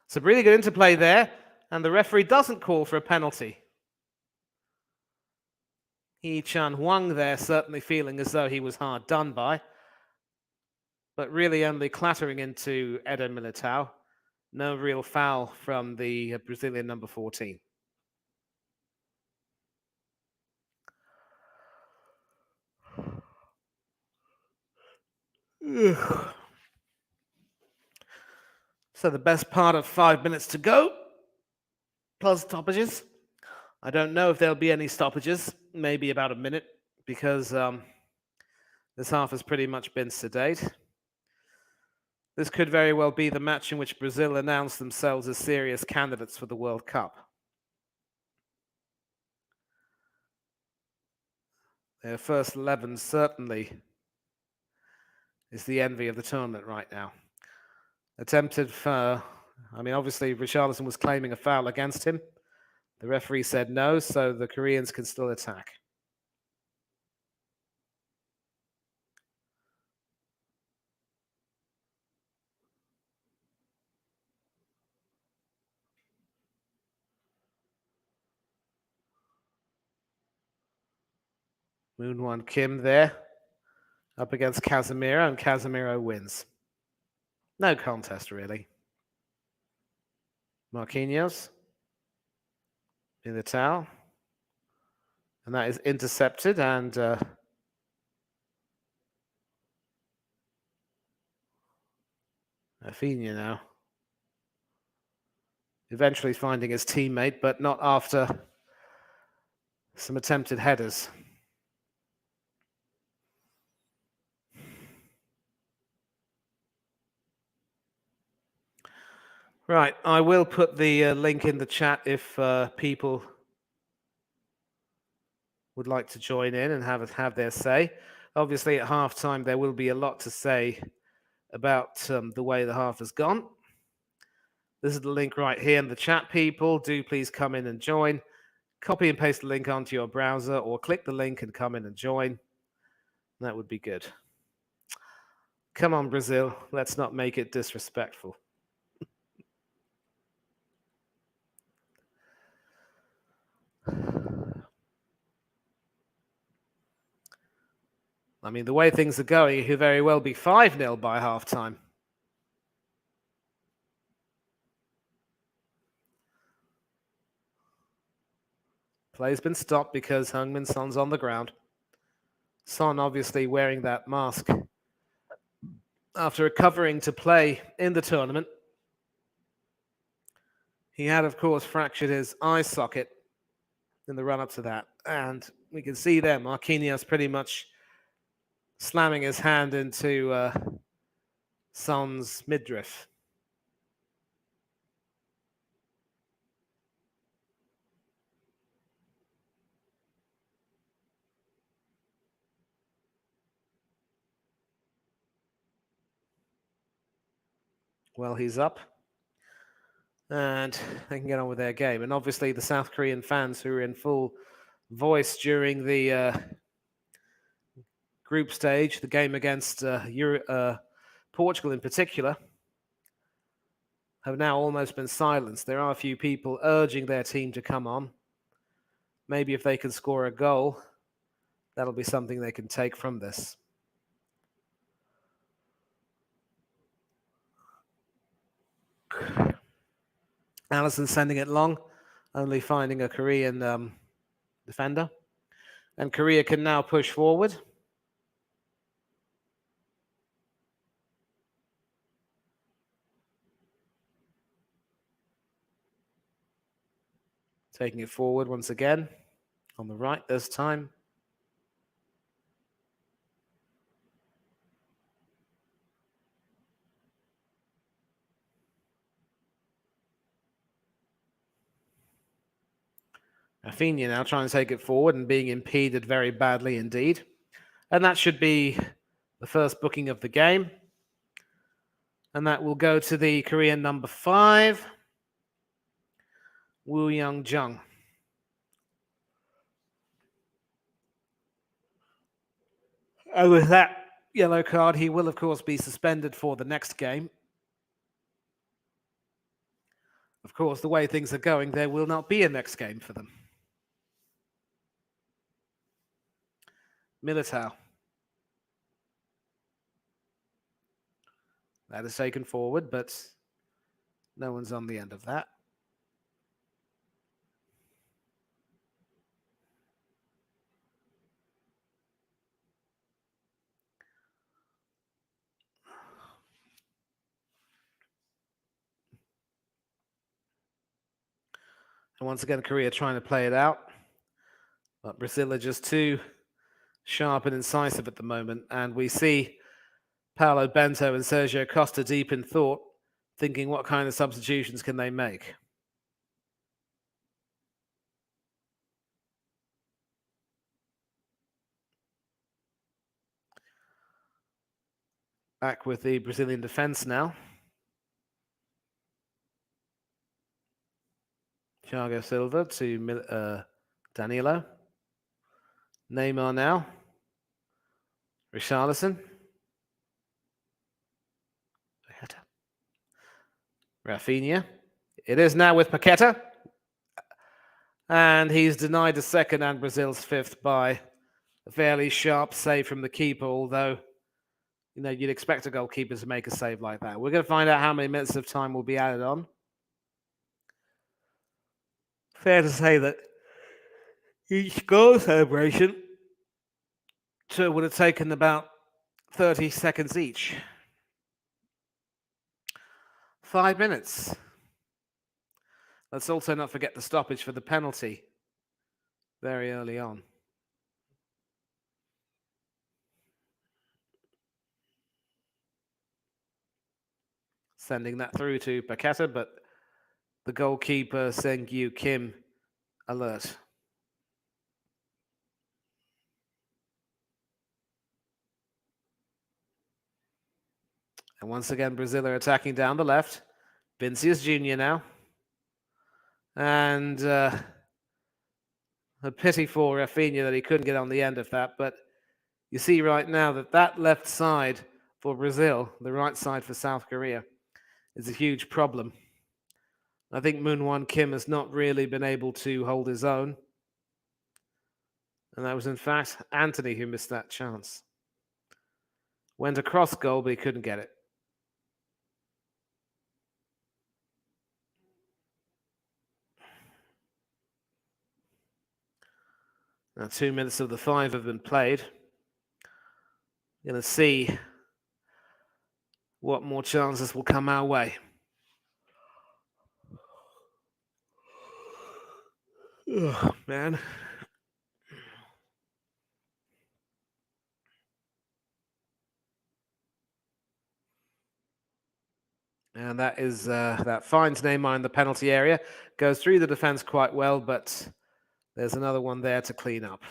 Some really good interplay there, and the referee doesn't call for a penalty. Yi Chan Wang there certainly feeling as though he was hard done by, but really only clattering into Eder Militao. No real foul from the Brazilian number 14. So the best part of 5 minutes to go, plus stoppages. I don't know if there'll be any stoppages, maybe about a minute, because this half has pretty much been sedate. This could very well be the match in which Brazil announce themselves as serious candidates for the World Cup. Their first 11 certainly is the envy of the tournament right now. Attempted for, obviously Richarlison was claiming a foul against him. The referee said no, so the Koreans can still attack. Moon-Won Kim there, up against Casemiro, and Casemiro wins. No contest, really. Marquinhos in the towel. And that is intercepted, and Rafinha now. Eventually finding his teammate, but not after some attempted headers. Right, I will put the link in the chat if people would like to join in and have their say. Obviously, at halftime, there will be a lot to say about the way the half has gone. This is the link right here in the chat, people. Do please come in and join. Copy and paste the link onto your browser or click the link and come in and join. That would be good. Come on, Brazil. Let's not make it disrespectful. The way things are going, it could very well be 5-0 by halftime. Play's been stopped because Heung-min Son's on the ground. Son obviously wearing that mask after recovering to play in the tournament. He had, of course, fractured his eye socket in the run-up to that. And we can see there, Marquinhos pretty much slamming his hand into Son's midriff. Well, he's up. And they can get on with their game. And obviously the South Korean fans who were in full voice during the group stage, the game against Portugal in particular, have now almost been silenced. There are a few people urging their team to come on. Maybe if they can score a goal, that'll be something they can take from this. Allison sending it long, only finding a Korean defender. And Korea can now push forward. Taking it forward once again. On the right this time. Rafinha now trying to take it forward and being impeded very badly indeed. And that should be the first booking of the game. And that will go to the Korean number 5, Woo Young-jung. And with that yellow card, he will, of course, be suspended for the next game. Of course, the way things are going, there will not be a next game for them. Militao. That is taken forward, but no one's on the end of that. And once again, Korea trying to play it out. But Brazil are just too sharp and incisive at the moment. And we see Paulo Bento and Sergio Costa deep in thought, thinking what kind of substitutions can they make. Back with the Brazilian defense now. Thiago Silva to Danilo. Neymar now. Richarlison. Rafinha. It is now with Paqueta. And he's denied the second and Brazil's fifth by a fairly sharp save from the keeper, although you'd expect a goalkeeper to make a save like that. We're going to find out how many minutes of time will be added on. Fair to say that each goal celebration would have taken about 30 seconds each. 5 minutes. Let's also not forget the stoppage for the penalty very early on. Sending that through to Paqueta, but the goalkeeper, Seng-Yu Kim, alert. And once again, Brazil are attacking down the left. Vinicius Jr. now. And a pity for Rafinha that he couldn't get on the end of that. But you see right now that left side for Brazil, the right side for South Korea, is a huge problem. I think Moon-Won Kim has not really been able to hold his own. And that was, in fact, Anthony who missed that chance. Went across goal, but he couldn't get it. Now 2 minutes of the 5 have been played. Going to see what more chances will come our way. Oh, man. And that is that finds Neymar in the penalty area. Goes through the defense quite well, but there's another one there to clean up.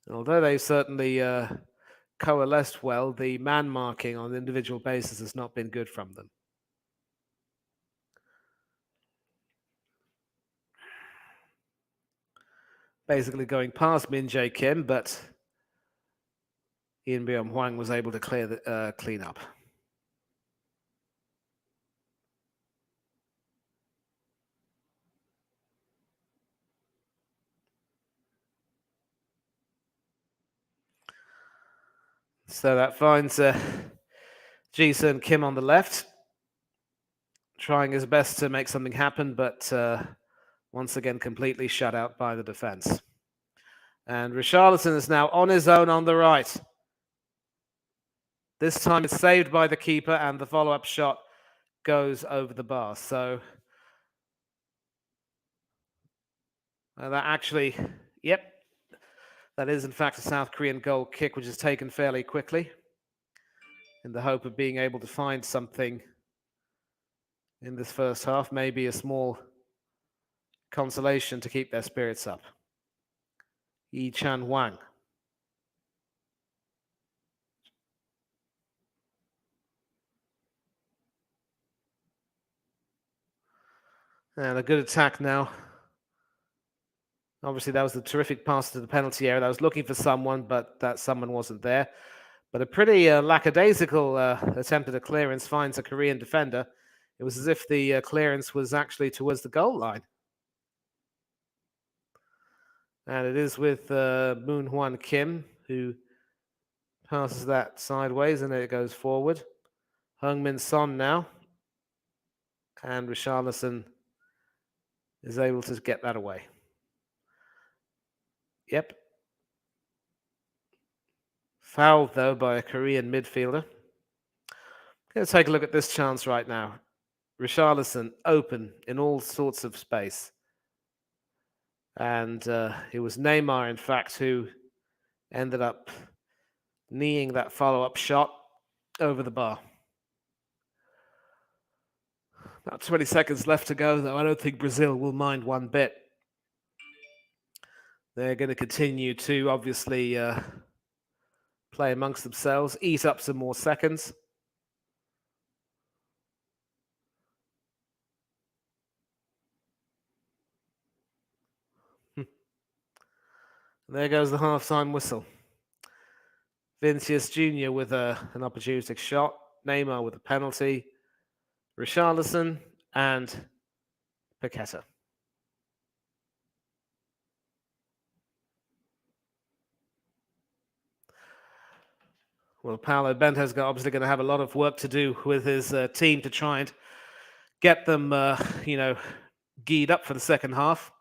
And although they certainly coalesced well, the man marking on an individual basis has not been good from them. Basically going past Min Jae Kim, but Ian Byung Hwang was able to clean up. So that finds Ji-Sun Kim on the left, trying his best to make something happen, but once again completely shut out by the defense. And Richarlison is now on his own on the right. This time it's saved by the keeper, and the follow-up shot goes over the bar. So that actually, yep, that is in fact a South Korean goal kick, which is taken fairly quickly in the hope of being able to find something in this first half, maybe a small consolation to keep their spirits up. Yi Chan Wang. And a good attack now. Obviously, that was a terrific pass to the penalty area. I was looking for someone, but that someone wasn't there. But a pretty lackadaisical attempt at a clearance finds a Korean defender. It was as if the clearance was actually towards the goal line. And it is with Moon-Hwan Kim, who passes that sideways, and it goes forward. Heung-min Son now. And Richarlison is able to get that away. Yep. Fouled, though, by a Korean midfielder. Going to take a look at this chance right now. Richarlison open in all sorts of space. And it was Neymar, in fact, who ended up kneeing that follow-up shot over the bar. About 20 seconds left to go, though. I don't think Brazil will mind one bit. They're going to continue to, obviously, play amongst themselves, eat up some more seconds. There goes the half-time whistle. Vinicius Jr. with an opportunistic shot, Neymar with a penalty, Richarlison and Paqueta. Well, Paulo Bento's obviously going to have a lot of work to do with his team to try and get them, geared up for the second half.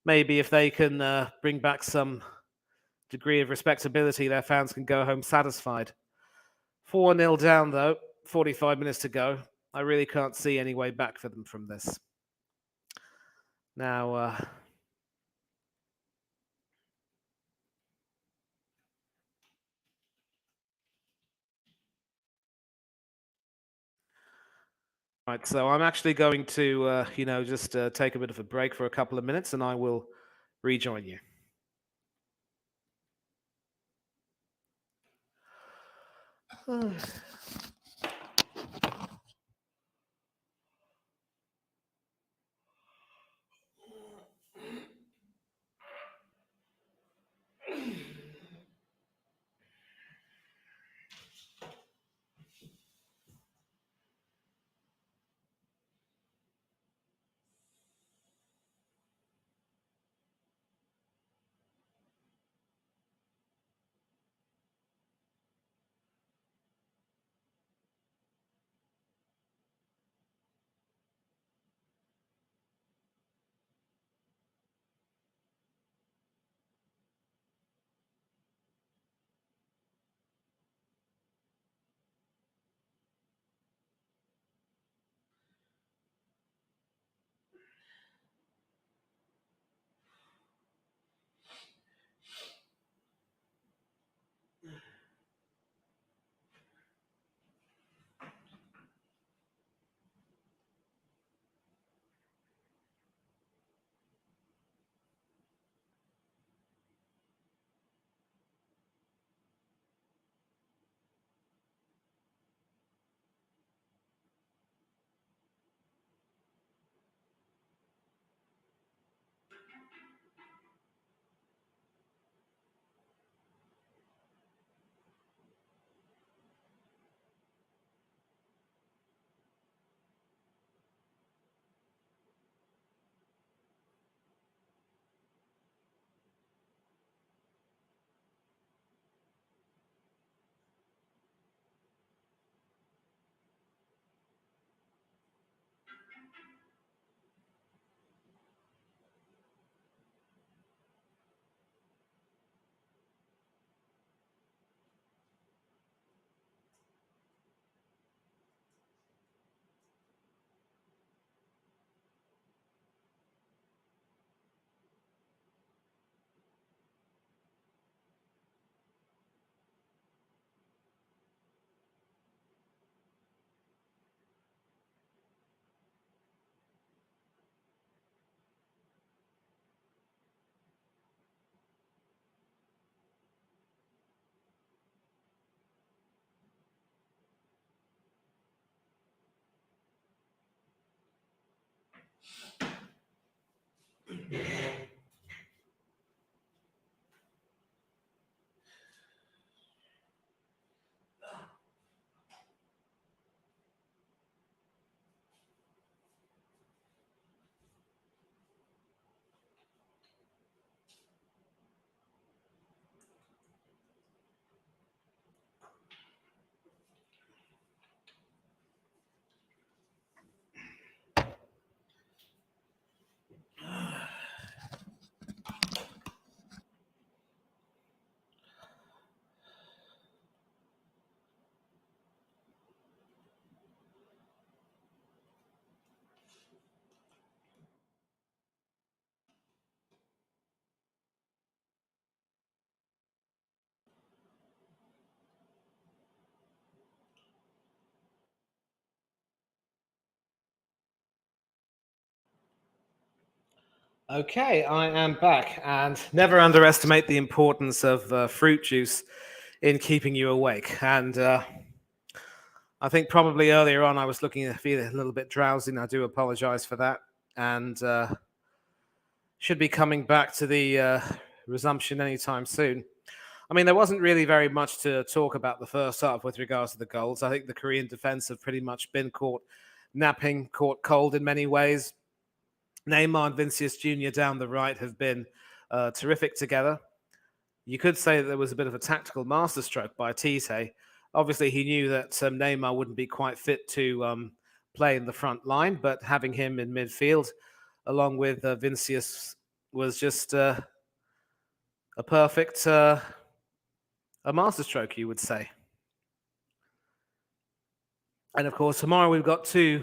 Maybe if they can bring back some degree of respectability, their fans can go home satisfied. 4-0 down, though, 45 minutes to go. I really can't see any way back for them from this. Now, right, so I'm actually going to, just take a bit of a break for a couple of minutes, and I will rejoin you. Okay, I am back, and never underestimate the importance of fruit juice in keeping you awake. And I think probably earlier on I was feeling a little bit drowsy, and I do apologize for that. And should be coming back to the resumption anytime soon. I mean, there wasn't really very much to talk about the first half with regards to the goals. I think the Korean defense have pretty much been caught napping, caught cold in many ways. Neymar and Vinicius Jr. down the right have been terrific together. You could say that there was a bit of a tactical masterstroke by Tite. Obviously, he knew that Neymar wouldn't be quite fit to play in the front line, but having him in midfield along with Vinicius was just a perfect a masterstroke, you would say. And of course, tomorrow we've got two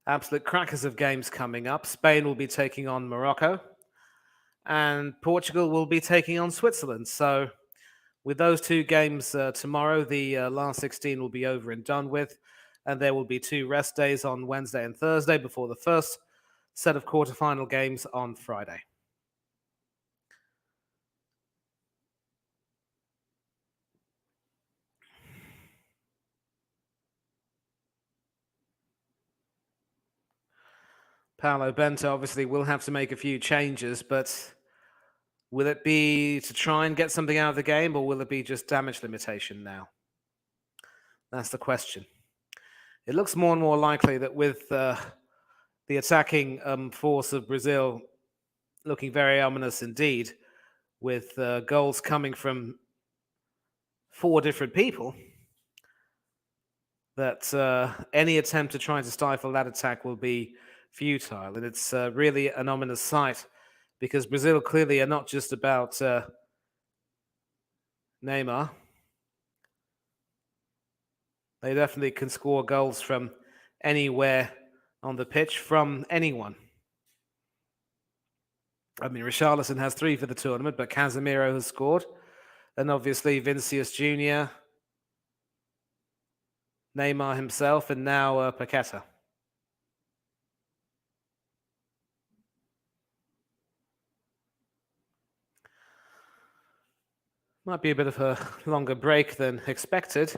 absolute crackers of games coming up. Spain will be taking on Morocco, and Portugal will be taking on Switzerland. So, with those two games tomorrow, the last 16 will be over and done with, and there will be two rest days on Wednesday and Thursday before the first set of quarterfinal games on Friday. Paolo Bento obviously will have to make a few changes, but will it be to try and get something out of the game, or will it be just damage limitation now? That's the question. It looks more and more likely that with the attacking force of Brazil looking very ominous indeed, with goals coming from four different people, that any attempt to try to stifle that attack will be futile. And it's really an ominous sight, because Brazil clearly are not just about Neymar. They definitely can score goals from anywhere on the pitch, from anyone. I mean, Richarlison has 3 for the tournament, but Casemiro has scored. And obviously Vinicius Jr., Neymar himself, and now Paqueta. Might be a bit of a longer break than expected.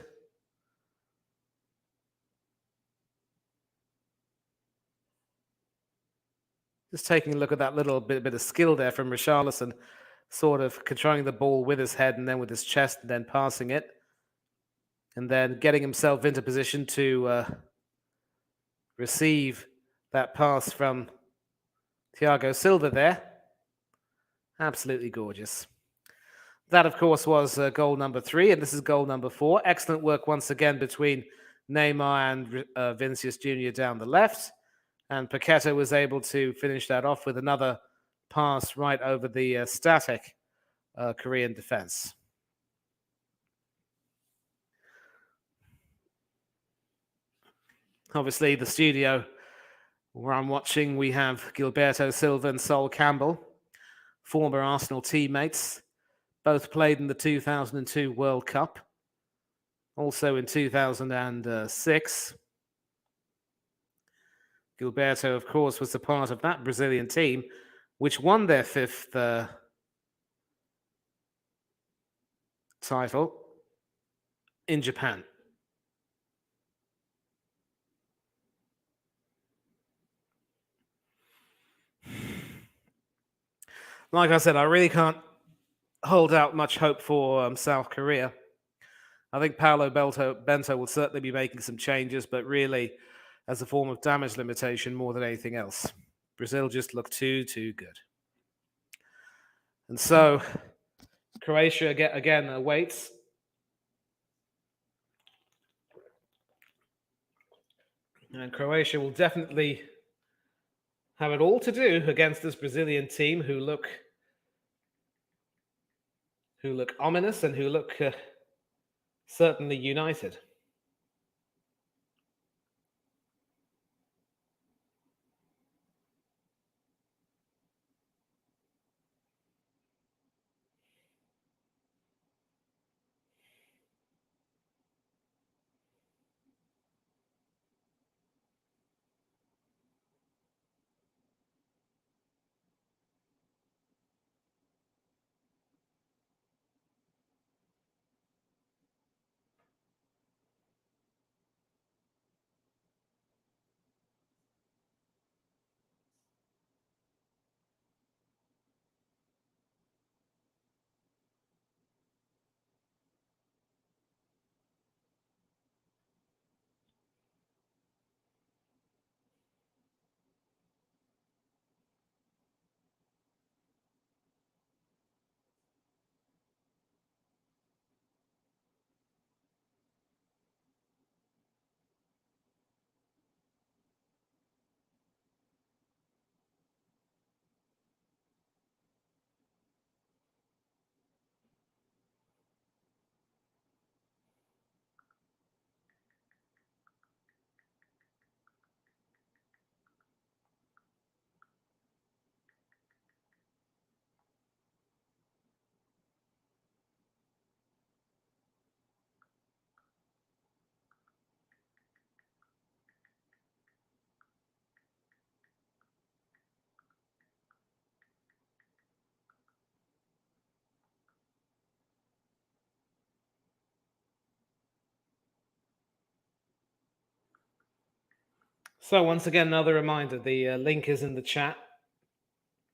Just taking a look at that little bit of skill there from Richarlison, sort of controlling the ball with his head and then with his chest, and then passing it, and then getting himself into position to receive that pass from Thiago Silva there. Absolutely gorgeous. That, of course, was goal number 3, and this is goal number 4. Excellent work once again between Neymar and Vinicius Jr. down the left. And Paqueta was able to finish that off with another pass right over the static Korean defense. Obviously, the studio where I'm watching, we have Gilberto Silva and Sol Campbell, former Arsenal teammates, both played in the 2002 World Cup, also in 2006. Gilberto, of course, was a part of that Brazilian team, which won their 5th title in Japan. Like I said, I really can't hold out much hope for South Korea. I think Paolo Bento will certainly be making some changes, but really as a form of damage limitation more than anything else. Brazil just look too good. And so Croatia again awaits. And Croatia will definitely have it all to do against this Brazilian team who look ominous and who look certainly united. So once again, another reminder, the link is in the chat.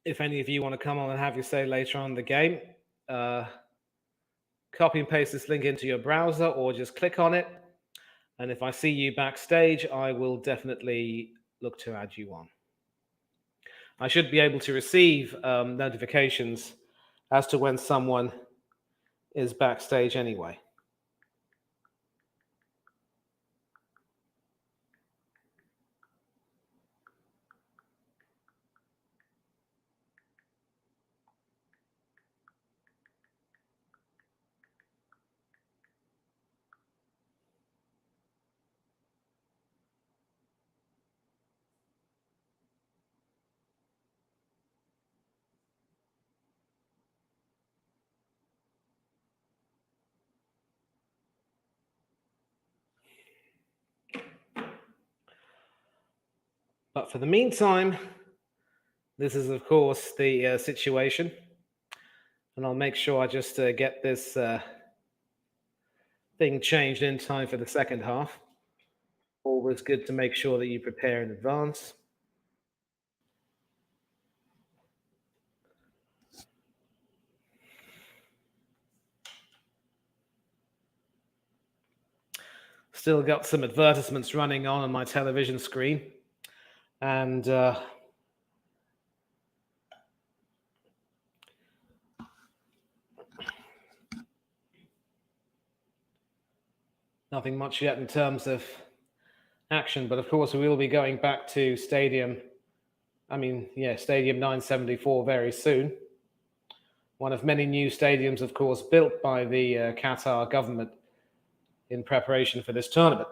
If any of you want to come on and have your say later on in the game, copy and paste this link into your browser or just click on it. And if I see you backstage, I will definitely look to add you on. I should be able to receive notifications as to when someone is backstage anyway. But for the meantime, this is, of course, the situation. And I'll make sure I just get this thing changed in time for the second half. Always good to make sure that you prepare in advance. Still got some advertisements running on my television screen. And nothing much yet in terms of action. But of course, we will be going back to Stadium 974 very soon. One of many new stadiums, of course, built by the Qatar government in preparation for this tournament.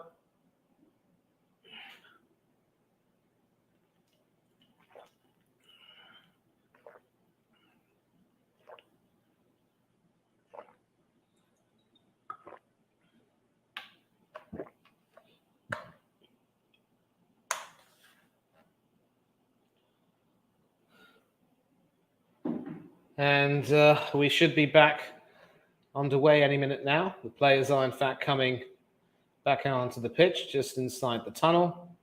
And we should be back underway any minute now. The players are, in fact, coming back out onto the pitch, just inside the tunnel.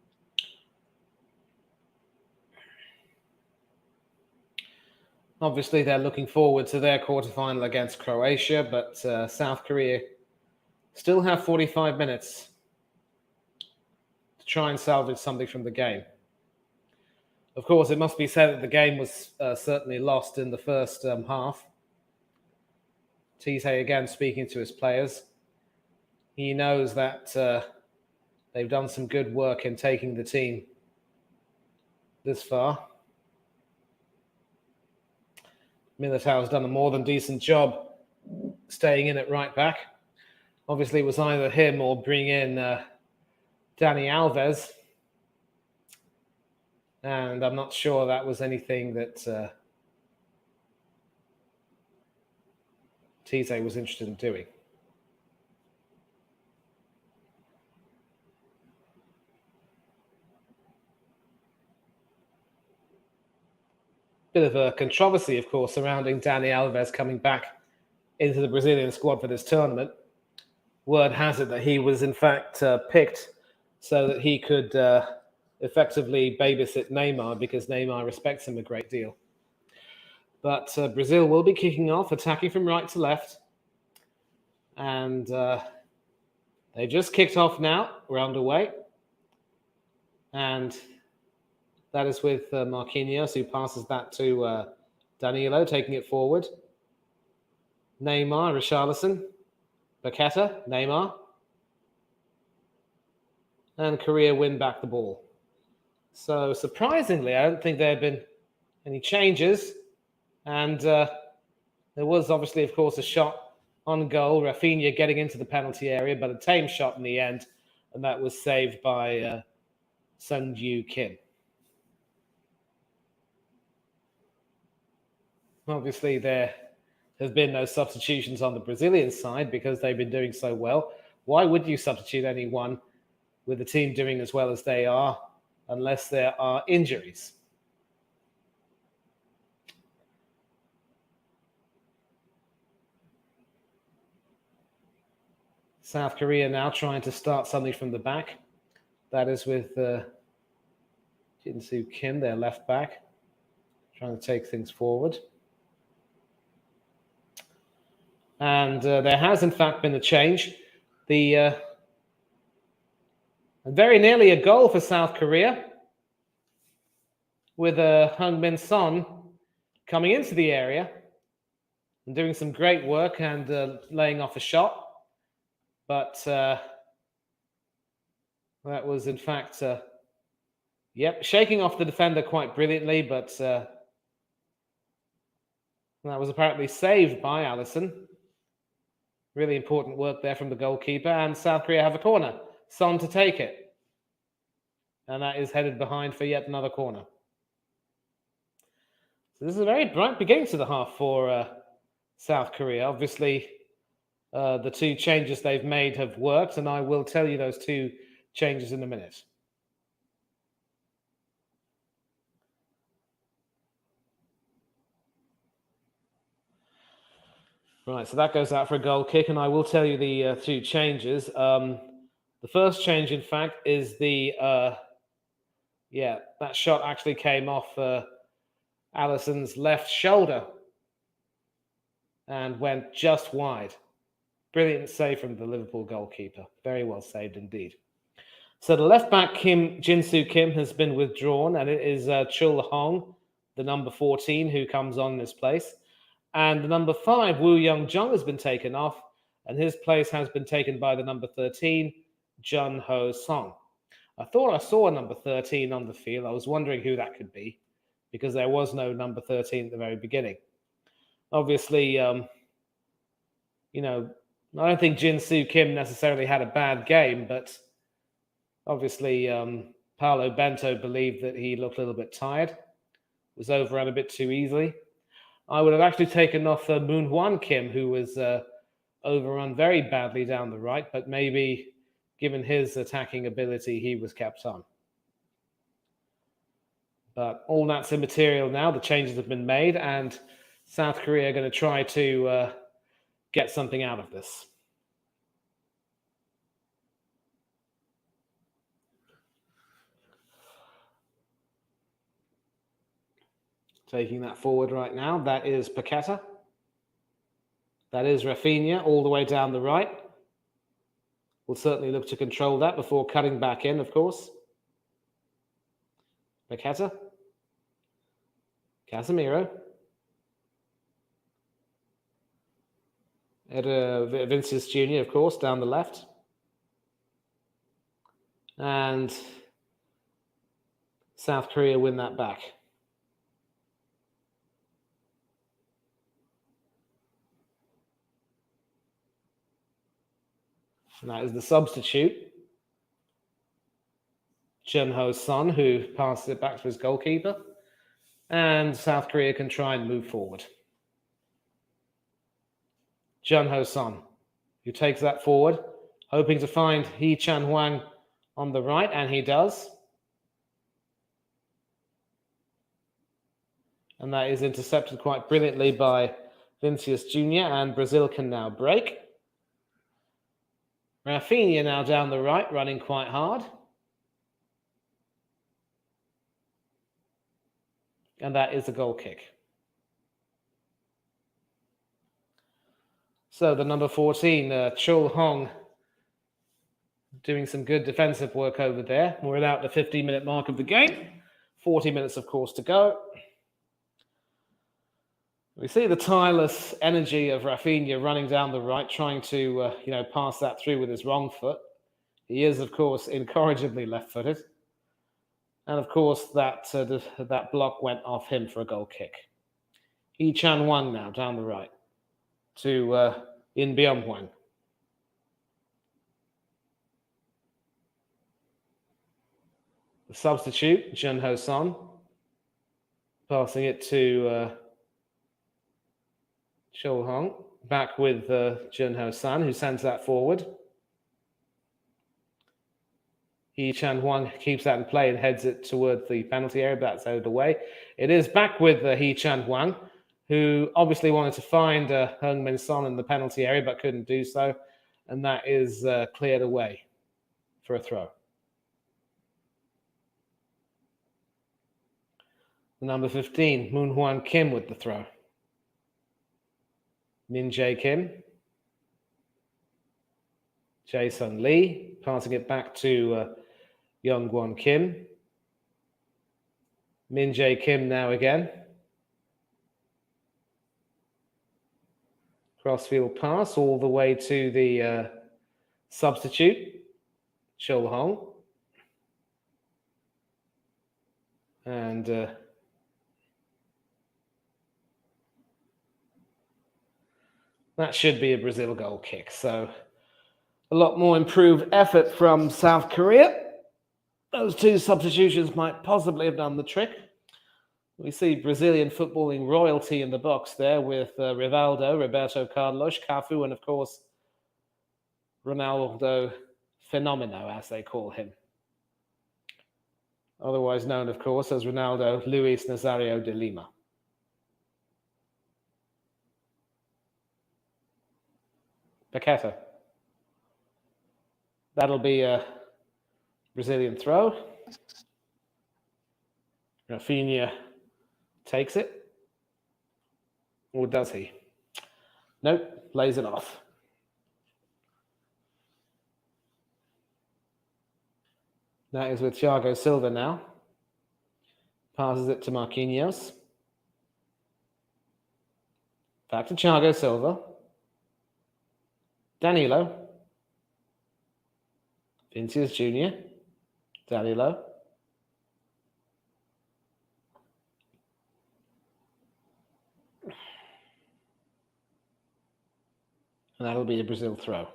Obviously, they're looking forward to their quarterfinal against Croatia, but South Korea still have 45 minutes to try and salvage something from the game. Of course, it must be said that the game was certainly lost in the first half. Tise again speaking to his players. He knows that they've done some good work in taking the team this far. Militao has done a more than decent job staying in at right back. Obviously, it was either him or bring in Dani Alves. And I'm not sure that was anything that Tise was interested in doing. Bit of a controversy, of course, surrounding Dani Alves coming back into the Brazilian squad for this tournament. Word has it that he was, in fact, picked so that he could effectively babysit Neymar because Neymar respects him a great deal. But Brazil will be kicking off, attacking from right to left. And they just kicked off now. We're underway. And that is with Marquinhos, who passes that to Danilo, taking it forward. Neymar, Richarlison, Paqueta, Neymar. And Korea win back the ball. So surprisingly, I don't think there have been any changes. And there was obviously, of course, a shot on goal. Rafinha getting into the penalty area, but a tame shot in the end. And that was saved by Sun Ju Kim. Obviously, there have been no substitutions on the Brazilian side because they've been doing so well. Why would you substitute anyone with the team doing as well as they are unless there are injuries? South Korea now trying to start something from the back. That is with Jin-Soo Kim, their left back, trying to take things forward. And there has, in fact, been a change. Very nearly a goal for South Korea, with Heung-min Son coming into the area and doing some great work and laying off a shot. But that was, in fact, shaking off the defender quite brilliantly, but that was apparently saved by Allison. Really important work there from the goalkeeper, and South Korea have a corner. Son to take it. And that is headed behind for yet another corner. So this is a very bright beginning to the half for South Korea. Obviously, the two changes they've made have worked, and I will tell you those two changes in a minute. Right, so that goes out for a goal kick, and I will tell you the two changes. The first change, in fact, is that shot actually came off Allison's left shoulder and went just wide. Brilliant save from the Liverpool goalkeeper. Very well saved indeed. So the left back, Jin-Soo Kim, has been withdrawn, and it is Chul Hong, the number 14, who comes on in his place. And the number 5, Woo Young-jung, has been taken off, and his place has been taken by the number 13, Jun Ho Song. I thought I saw a number 13 on the field. I was wondering who that could be, because there was no number 13 at the very beginning. Obviously, I don't think Jin-Soo Kim necessarily had a bad game, but obviously Paolo Bento believed that he looked a little bit tired, was overrun a bit too easily. I would have actually taken off Moon Hwan Kim, who was overrun very badly down the right, but maybe given his attacking ability, he was kept on. But all that's immaterial now. The changes have been made, and South Korea are going to try to get something out of this. Taking that forward right now, that is Paqueta. That is Rafinha all the way down the right. We'll certainly look to control that before cutting back in, of course. Paqueta. Casemiro. Vinicius Jr., of course, down the left. And South Korea win that back. And that is the substitute, Jun Ho Son, who passes it back to his goalkeeper. And South Korea can try and move forward. Jun Ho Son, who takes that forward, hoping to find Hee Chan Hwang on the right, and he does. And that is intercepted quite brilliantly by Vinicius Jr., and Brazil can now break. Rafinha now down the right, running quite hard. And that is a goal kick. So the number 14, Chul Hong, doing some good defensive work over there. We're about the 15-minute mark of the game. 40 minutes, of course, to go. We see the tireless energy of Rafinha running down the right, trying to, pass that through with his wrong foot. He is, of course, incorrigibly left-footed. And, of course, that block went off him for a goal kick. Hee Chan Hwang now down the right to In Byum Hwang. The substitute, Jun Ho Son, passing it to Chul Hong, back with Jun Ho Son, who sends that forward. Hee Chan Hwang keeps that in play and heads it towards the penalty area, but that's out of the way. It is back with Hee Chan Hwang, who obviously wanted to find Heung-min Son in the penalty area, but couldn't do so. And that is cleared away for a throw. Number 15, Moon Hwan Kim with the throw. Min Jae Kim. Jae-sung Lee, passing it back to Young Gwon Kim. Min Jae Kim now again. Crossfield pass all the way to the substitute, Chul Hong. And that should be a Brazil goal kick. So a lot more improved effort from South Korea. Those two substitutions might possibly have done the trick. We see Brazilian footballing royalty in the box there with Rivaldo, Roberto Carlos, Cafu, and of course, Ronaldo Fenomeno, as they call him. Otherwise known, of course, as Ronaldo Luis Nazario de Lima. Paqueta. That'll be a Brazilian throw. Rafinha takes it. Or does he? Nope, plays it off. That is with Thiago Silva now. Passes it to Marquinhos. Back to Thiago Silva. Danilo. Vinicius Jr. Danilo. And that'll be a Brazil throw.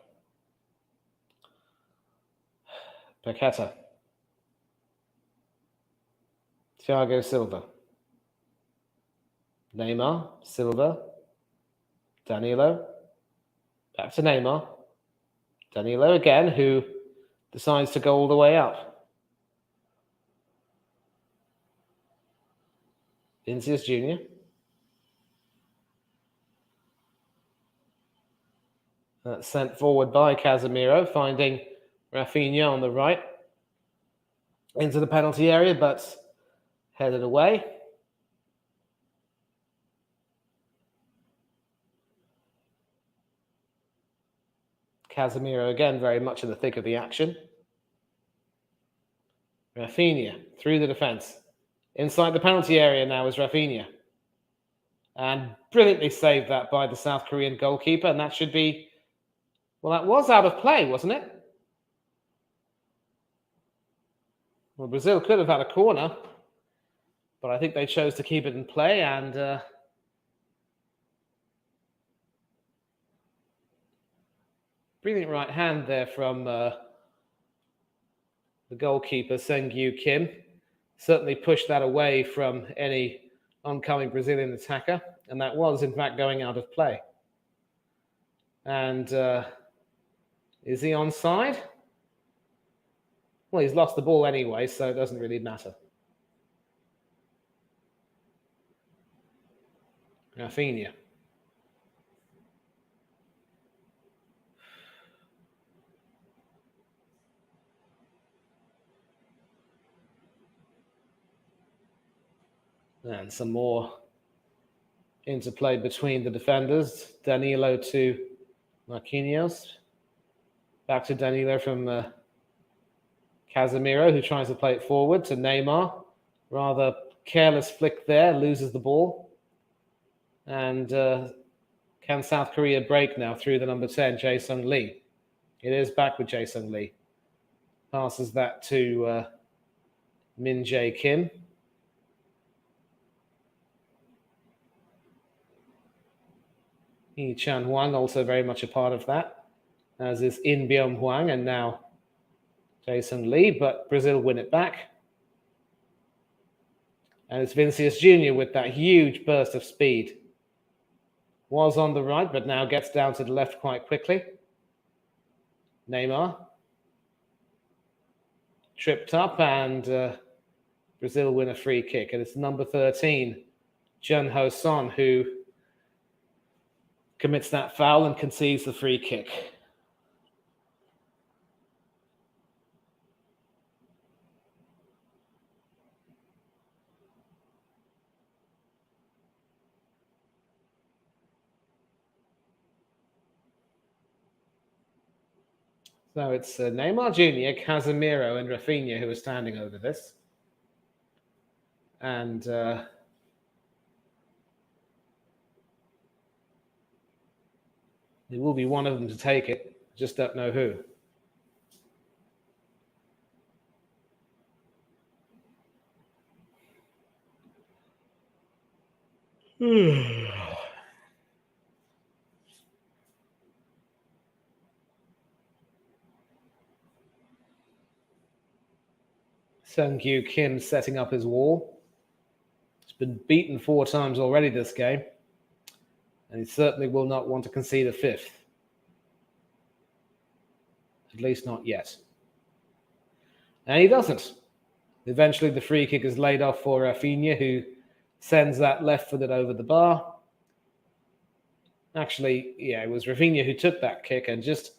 Paqueta. Thiago Silva. Neymar. Silva. Danilo. Back to Neymar. Danilo again, who decides to go all the way up. Vinicius Jr. That's sent forward by Casemiro, finding Rafinha on the right into the penalty area, but headed away. Casemiro again very much in the thick of the action. Rafinha through the defence. Inside the penalty area now is Rafinha. And brilliantly saved that by the South Korean goalkeeper. And that should be, well, that was out of play, wasn't it? Well, Brazil could have had a corner, but I think they chose to keep it in play. And brilliant right hand there from the goalkeeper, Sung-Gyu Kim. Certainly pushed that away from any oncoming Brazilian attacker. And that was, in fact, going out of play. And is he onside? Well, he's lost the ball anyway, so it doesn't really matter. Rafinha. And some more interplay between the defenders. Danilo to Marquinhos. Back to Danilo from Casemiro, who tries to play it forward to Neymar. Rather careless flick there, loses the ball. And can South Korea break now through the number 10, Jae-sung Lee? It is back with Jae-sung Lee. Passes that to Min Jae Kim. Yi Chan Huang also very much a part of that, as is In Byung Hwang and now Jae-sung Lee, but Brazil win it back. And it's Vinicius Jr. with that huge burst of speed. Was on the right, but now gets down to the left quite quickly. Neymar. Tripped up, and Brazil win a free kick. And it's number 13, Jun Ho Son, who commits that foul and concedes the free kick. So it's Neymar Jr., Casemiro, and Rafinha who are standing over this. And it will be one of them to take it. Just don't know who. Sung-Kyu Kim setting up his wall. He's been beaten 4 times already this game. And he certainly will not want to concede a 5th. At least not yet. And he doesn't. Eventually the free kick is laid off for Rafinha, who sends that left-footed over the bar. Actually, yeah, it was Rafinha who took that kick and just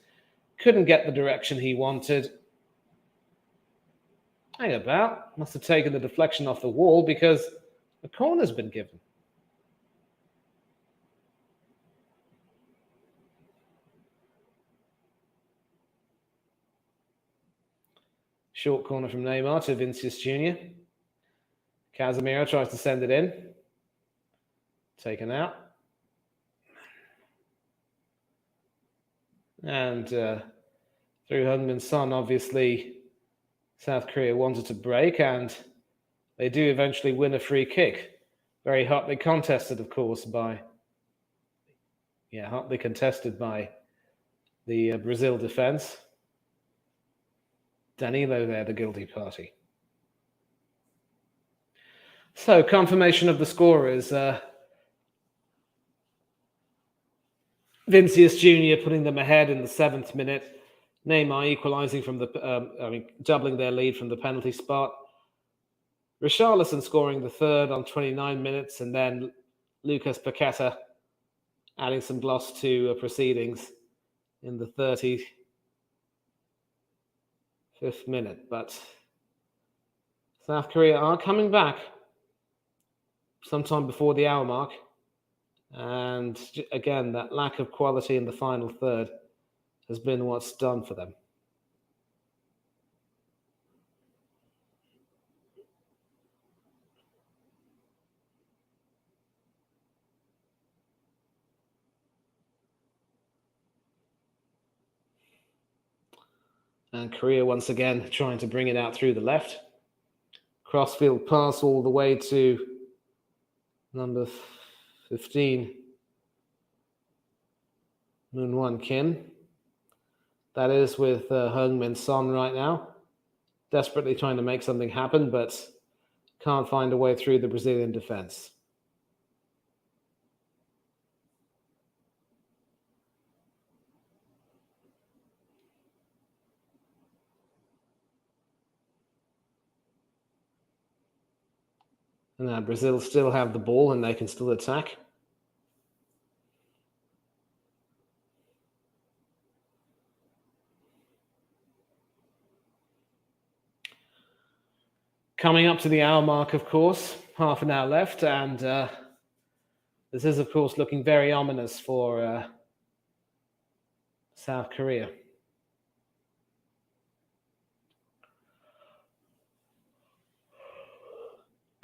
couldn't get the direction he wanted. Hang about. Must have taken the deflection off the wall because a corner's been given. Short corner from Neymar to Vinicius Jr. Casemiro tries to send it in. Taken out. And through Heung-min Son, obviously, South Korea wanted to break, and they do eventually win a free kick. Very hotly contested, of course, hotly contested by the Brazil defense. Danilo there, the guilty party. So, confirmation of the score is Vinicius Jr. putting them ahead in the 7th minute. Neymar equalising from doubling their lead from the penalty spot. Richarlison scoring the 3rd on 29 minutes, and then Lucas Paqueta adding some gloss to proceedings in the 35th minute. But South Korea are coming back sometime before the hour mark. And again, that lack of quality in the final third has been what's done for them. And Korea once again trying to bring it out through the left. Crossfield pass all the way to number 15, Moon-Won Kim. That is with Heung-min Son right now. Desperately trying to make something happen, but can't find a way through the Brazilian defense. And now Brazil still have the ball and they can still attack. Coming up to the hour mark, of course, half an hour left, and this is, of course, looking very ominous for South Korea.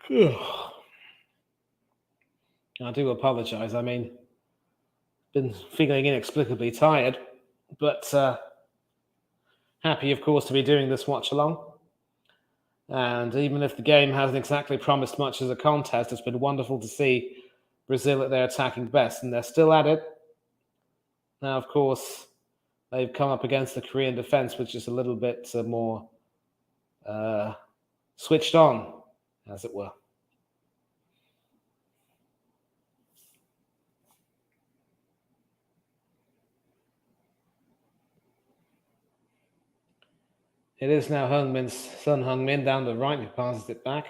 I do apologize. I mean, been feeling inexplicably tired, but happy, of course, to be doing this watch-along. And even if the game hasn't exactly promised much as a contest, it's been wonderful to see Brazil at their attacking best, and they're still at it. Now, of course, they've come up against the Korean defense, which is a little bit more switched on, as it were. It is now Heung-min's son, Heung-min, down the right, who passes it back.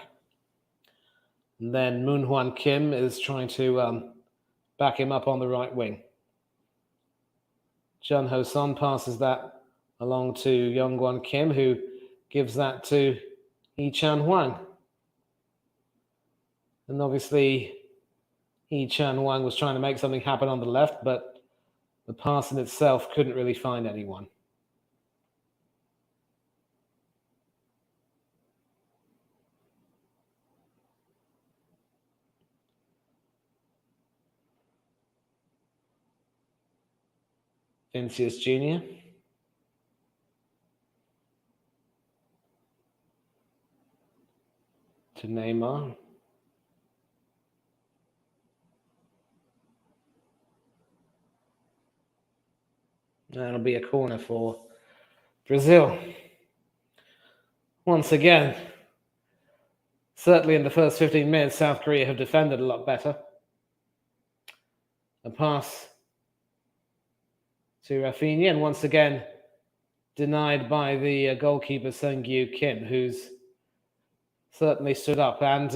And then Moon-Hwan Kim is trying to back him up on the right wing. Jun Ho-son passes that along to Young-Won Kim, who gives that to Lee Chan-Hwang. And obviously, Lee Chan-Hwang was trying to make something happen on the left, but the pass in itself couldn't really find anyone. Vinicius Jr. To Neymar. That'll be a corner for Brazil. Once again, certainly in the first 15 minutes, South Korea have defended a lot better. A pass to Rafinha, and once again denied by the goalkeeper Sung-Gyu Kim, who's certainly stood up. And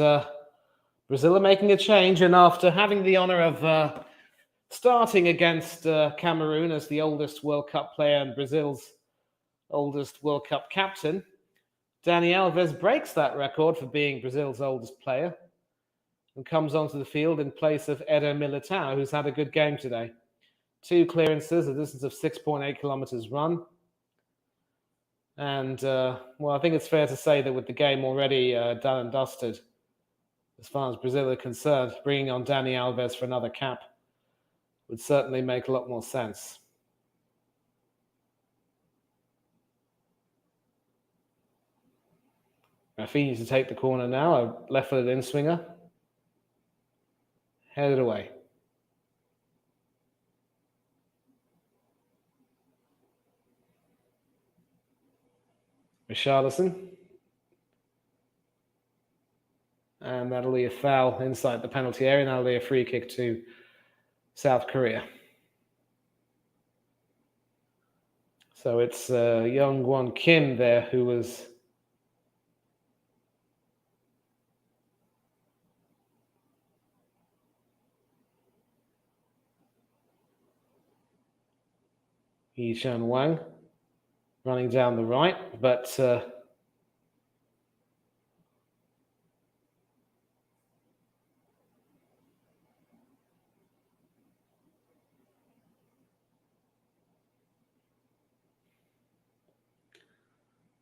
Brazil are making a change, and after having the honour of starting against Cameroon as the oldest World Cup player and Brazil's oldest World Cup captain, Dani Alves breaks that record for being Brazil's oldest player and comes onto the field in place of Eder Militao, who's had a good game today. 2 clearances, a distance of 6.8 kilometers run. And, well, I think it's fair to say that with the game already done and dusted, as far as Brazil are concerned, bringing on Dani Alves for another cap would certainly make a lot more sense. Rafinha to take the corner now, a left-footed in-swinger. Headed away. Richarlison. And that'll be a foul inside the penalty area, and that'll be a free kick to South Korea. So it's Young-Won Kim there who was Yi-Chan Wang running down the right, but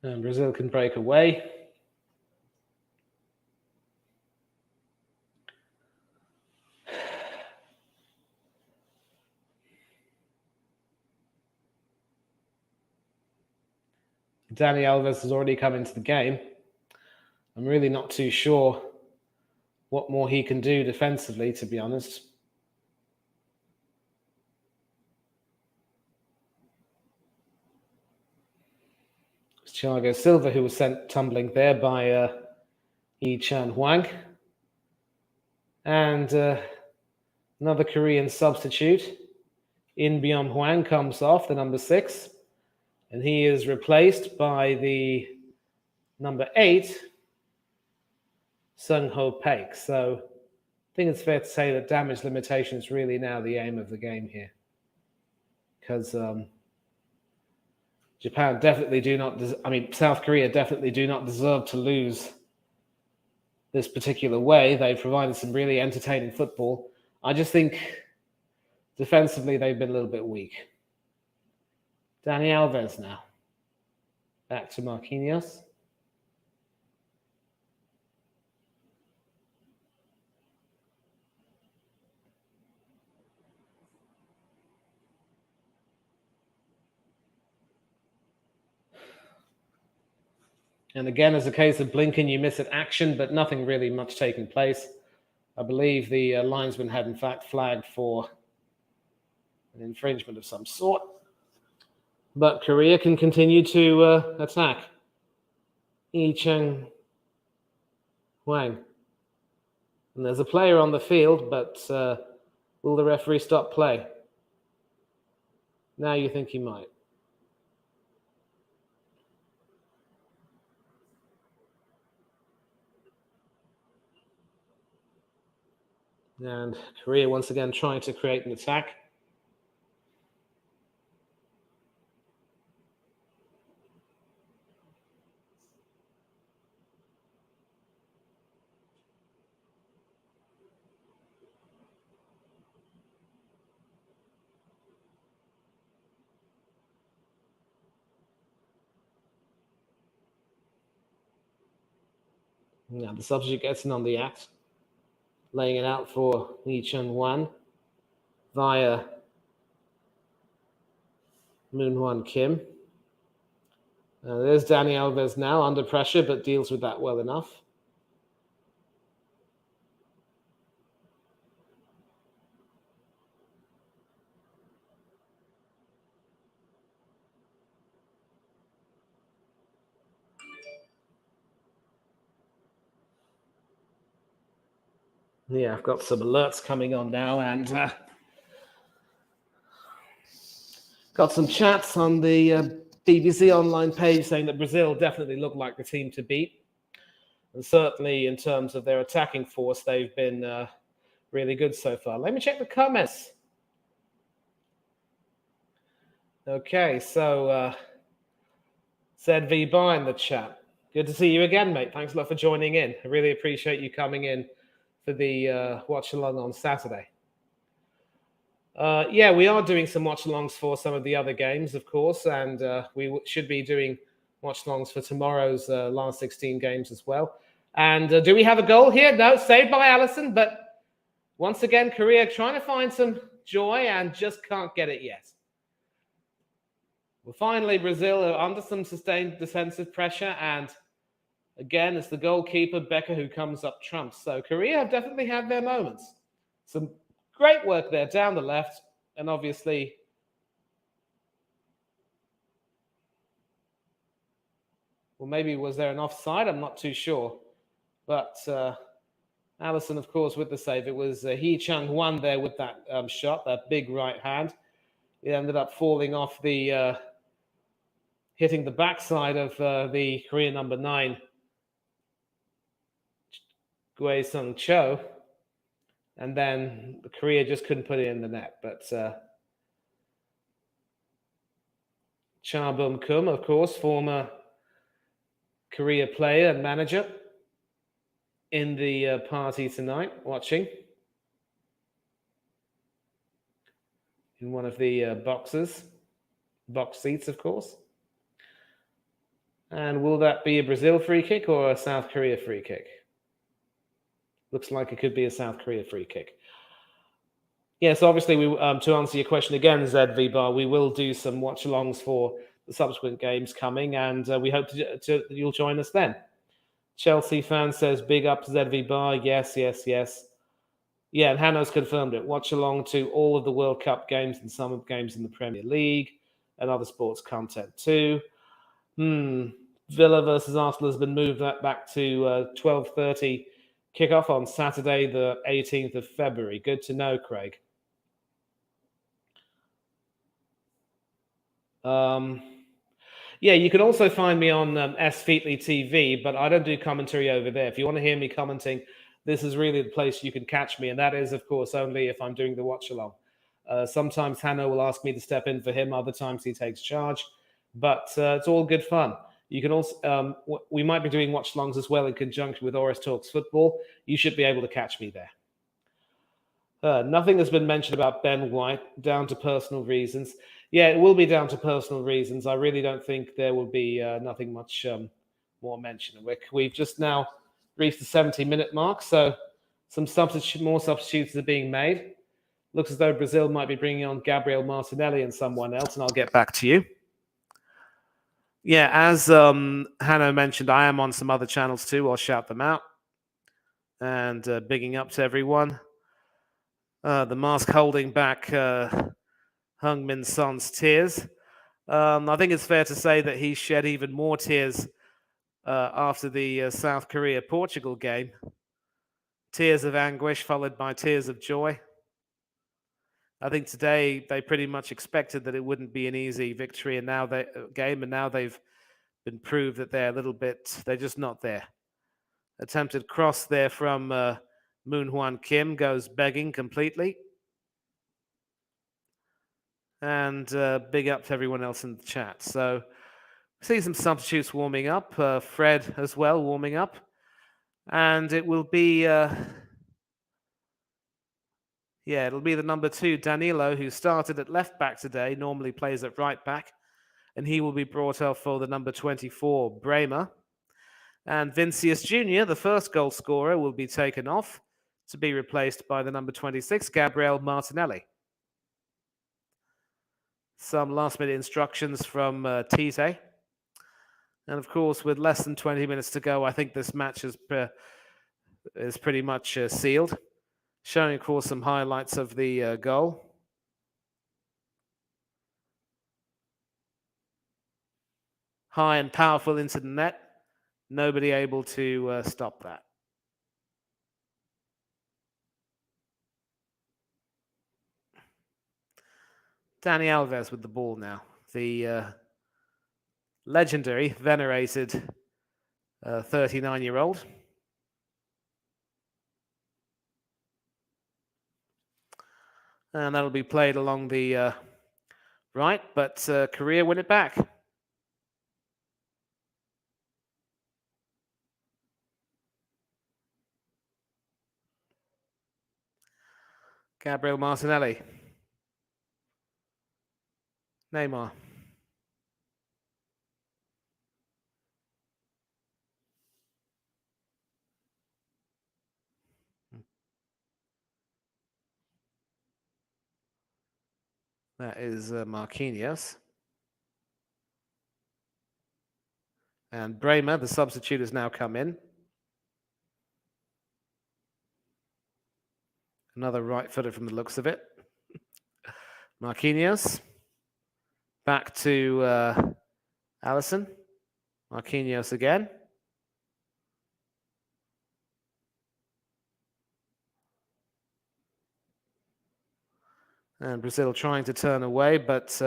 and Brazil can break away. Dani Alves has already come into the game. I'm really not too sure what more he can do defensively, to be honest. It's Thiago Silva who was sent tumbling there by Yi-Chan Wang. And another Korean substitute, In Byung Hwang, comes off, the number 6. And he is replaced by the number 8, Sung Ho Paik. So I think it's fair to say that damage limitation is really now the aim of the game here. Because Japan definitely do not, South Korea definitely do not deserve to lose this particular way. They've provided some really entertaining football. I just think defensively they've been a little bit weak. Dani Alves now. Back to Marquinhos. And again, as a case of blinking, you miss an action, but nothing really much taking place. I believe the linesman had in fact flagged for an infringement of some sort. But Korea can continue to attack. Yi-Chan Wang. And there's a player on the field, but will the referee stop play? Now you think he might. And Korea once again trying to create an attack. Now the substitute gets in on the act, laying it out for Yi-Chan Wang via Moon-Hwan Kim. There's Dani Alves now under pressure, but deals with that well enough. Yeah, I've got some alerts coming on now, and got some chats on the BBC online page saying that Brazil definitely look like the team to beat. And certainly in terms of their attacking force, they've been really good so far. Let me check the comments. Okay, so ZV Bar in the chat. Good to see you again, mate. Thanks a lot for joining in. I really appreciate you coming in for the watch-along on Saturday. Yeah, we are doing some watch-alongs for some of the other games, of course, and we should be doing watch-alongs for tomorrow's last 16 games as well. And do we have a goal here? No, saved by Allison, but once again, Korea trying to find some joy and just can't get it yet. Well, finally, Brazil are under some sustained defensive pressure, and again, it's the goalkeeper, Becker, who comes up trumps. So Korea have definitely had their moments. Some great work there down the left, and obviously well, maybe was there an offside? I'm not too sure. But Allison, of course, with the save. It was Hee Chang-hwan there with that shot, that big right hand. It ended up falling off the, hitting the backside of the Korean number 9, Gui Sung Cho. And then Korea just couldn't put it in the net. But Cha Bum-kum, of course, former Korea player and manager, in the party tonight, watching in one of the box seats, of course. And will that be a Brazil free kick or a South Korea free kick? Looks like it could be a South Korea free kick. Yes, obviously, we to answer your question again, ZV Bar, we will do some watch-alongs for the subsequent games coming, and we hope you'll join us then. Chelsea fan says, big up to ZV Bar. Yes, yes, yes. Yeah, and Hanno's confirmed it. Watch along to all of the World Cup games and some of games in the Premier League and other sports content too. Villa versus Arsenal has been moved back to 12:30 kickoff on Saturday, the 18th of February. Good to know, Craig. Yeah, you can also find me on S. Featley TV, but I don't do commentary over there. If you want to hear me commenting, this is really the place you can catch me, and that is, of course, only if I'm doing the watch-along. Sometimes Hanno will ask me to step in for him, other times he takes charge, but it's all good fun. You can also, we might be doing watch-alongs as well in conjunction with Oris Talks Football. You should be able to catch me there. Nothing has been mentioned about Ben White, down to personal reasons. Yeah, it will be down to personal reasons. I really don't think there will be nothing much more mentioned. We've just now reached the 70-minute mark, so some more substitutes are being made. Looks as though Brazil might be bringing on Gabriel Martinelli and someone else, and I'll get back to you. Yeah, as Hanno mentioned, I am on some other channels too. I'll shout them out. And bigging up to everyone. The mask holding back Heung-min Son's tears. I think it's fair to say that he shed even more tears after the South Korea-Portugal game. Tears of anguish followed by tears of joy. I think today they pretty much expected that it wouldn't be an easy victory and now they've been proved that they're just not there. Attempted cross there from Moon-Hwan Kim goes begging completely. And big up to everyone else in the chat. So see some substitutes warming up. Fred as well warming up. And it will be, it'll be the number 2, Danilo, who started at left back today, normally plays at right back. And he will be brought off for the number 24, Bremer. And Vinicius Jr., the first goal scorer, will be taken off to be replaced by the number 26, Gabriel Martinelli. So some last-minute instructions from Tite. And of course, with less than 20 minutes to go, I think this match is pretty much sealed. Showing, of course, some highlights of the goal. High and powerful into the net. Nobody able to stop that. Dani Alves with the ball now. The legendary, venerated 39-year-old. And that'll be played along the right, but Korea win it back. Gabriel Martinelli. Neymar. That is Marquinhos. And Bremer, the substitute, has now come in. Another right-footed from the looks of it. Marquinhos. Back to Alisson. Marquinhos again. And Brazil trying to turn away, but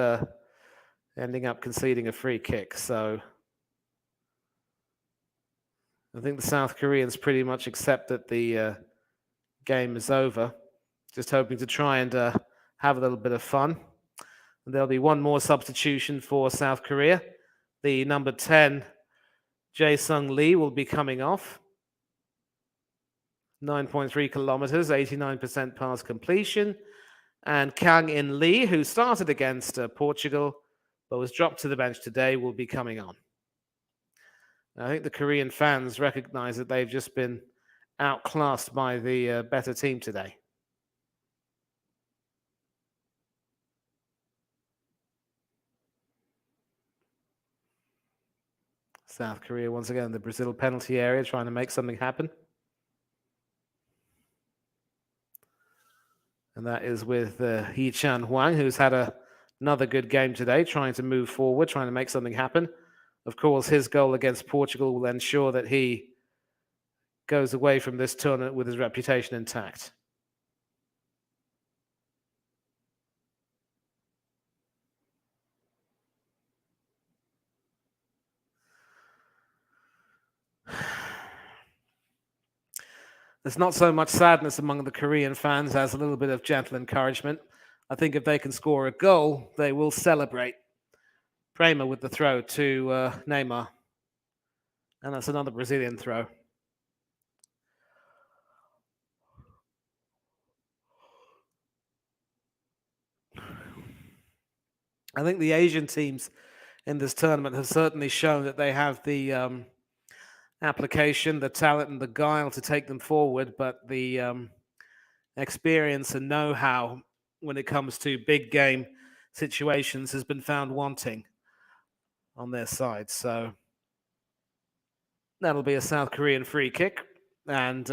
ending up conceding a free kick. So I think the South Koreans pretty much accept that the game is over. Just hoping to try and have a little bit of fun. And there'll be one more substitution for South Korea. The number 10, Jae-sung Lee, will be coming off. 9.3 kilometers, 89% pass completion. And Kang In Lee, who started against Portugal, but was dropped to the bench today, will be coming on. I think the Korean fans recognize that they've just been outclassed by the better team today. South Korea once again in the Brazil penalty area, trying to make something happen. And that is with Hee Chan Hwang, who's had another good game today, trying to move forward, trying to make something happen. Of course, his goal against Portugal will ensure that he goes away from this tournament with his reputation intact. There's not so much sadness among the Korean fans as a little bit of gentle encouragement. I think if they can score a goal, they will celebrate. Bremer with the throw to Neymar. And that's another Brazilian throw. I think the Asian teams in this tournament have certainly shown that they have the application, the talent, and the guile to take them forward, but the experience and know-how when it comes to big game situations has been found wanting on their side. So that'll be a South Korean free kick, and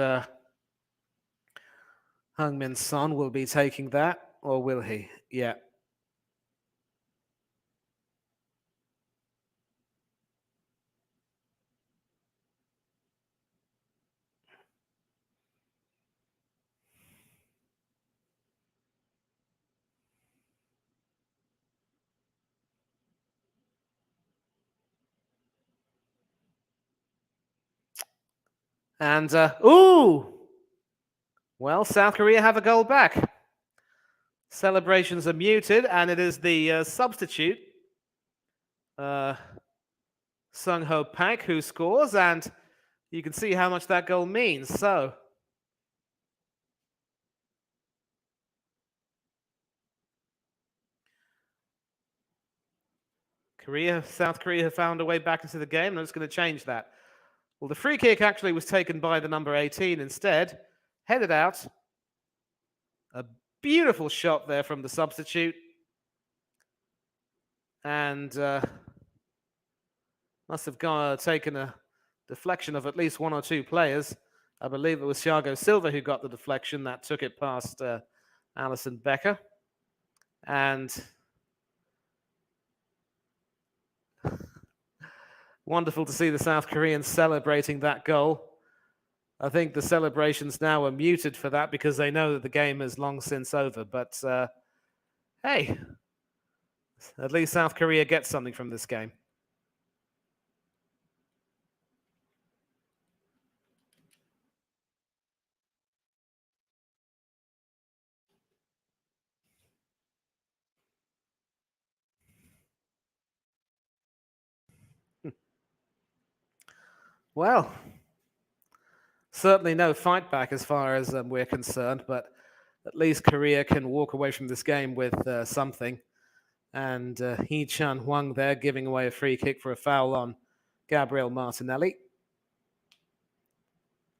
Heung-min Son will be taking that, or will he? Yeah. And, ooh! Well, South Korea have a goal back. Celebrations are muted, and it is the substitute, Sung-ho Park, who scores, and you can see how much that goal means. So, South Korea have found a way back into the game, and it's going to change that. Well, the free kick actually was taken by the number 18 instead, headed out. A beautiful shot there from the substitute. and must have taken a deflection of at least one or two players. I believe it was Thiago Silva who got the deflection that took it past Alison Becker. And wonderful to see the South Koreans celebrating that goal. I think the celebrations now are muted for that because they know that the game is long since over. But hey, at least South Korea gets something from this game. Well, certainly no fight back as far as we're concerned, but at least Korea can walk away from this game with something. And Hee Chan Hwang there giving away a free kick for a foul on Gabriel Martinelli.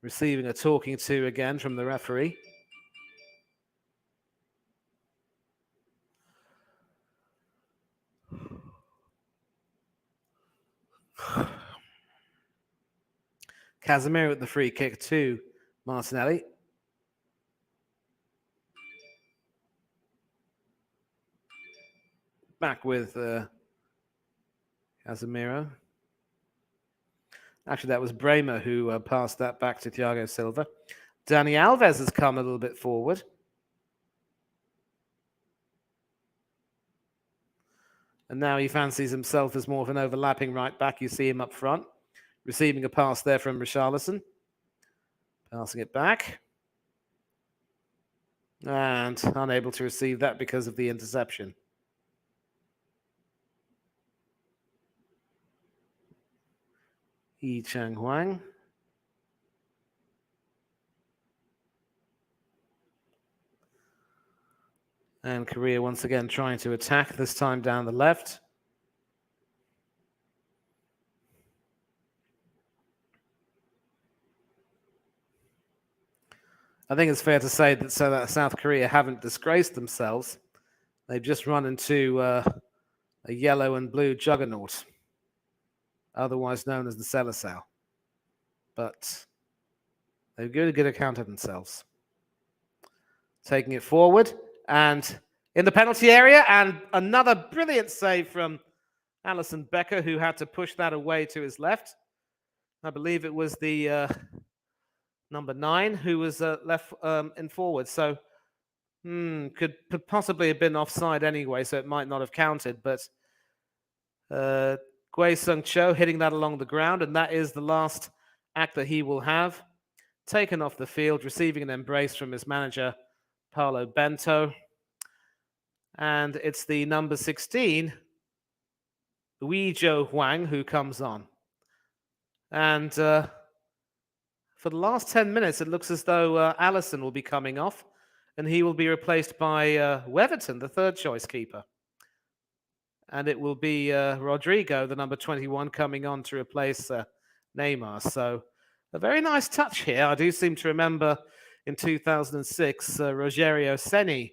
Receiving a talking to again from the referee. Casemiro with the free kick to Martinelli. Back with Casemiro. Actually, that was Bremer who passed that back to Thiago Silva. Dani Alves has come a little bit forward. And now he fancies himself as more of an overlapping right back. You see him up front, receiving a pass there from Richarlison. Passing it back. And unable to receive that because of the interception. Hee Chan Hwang. And Korea once again trying to attack, this time down the left. I think it's fair to say that South Korea haven't disgraced themselves. They've just run into a yellow and blue juggernaut, otherwise known as the Seleção. But they've got a good account of themselves. Taking it forward and in the penalty area, and another brilliant save from Alison Becker, who had to push that away to his left. I believe it was the number 9 who was left in forward. So could possibly have been offside anyway, so it might not have counted. But Gui Sung Cho hitting that along the ground, and that is the last act that he will have. Taken off the field, receiving an embrace from his manager, Paulo Bento. And it's the number 16, Weizhou Huang, who comes on. And for the last 10 minutes, it looks as though Allison will be coming off, and he will be replaced by Weverton, the third choice keeper. And it will be Rodrigo, the number 21, coming on to replace Neymar. So a very nice touch here. I do seem to remember in 2006, Rogerio Ceni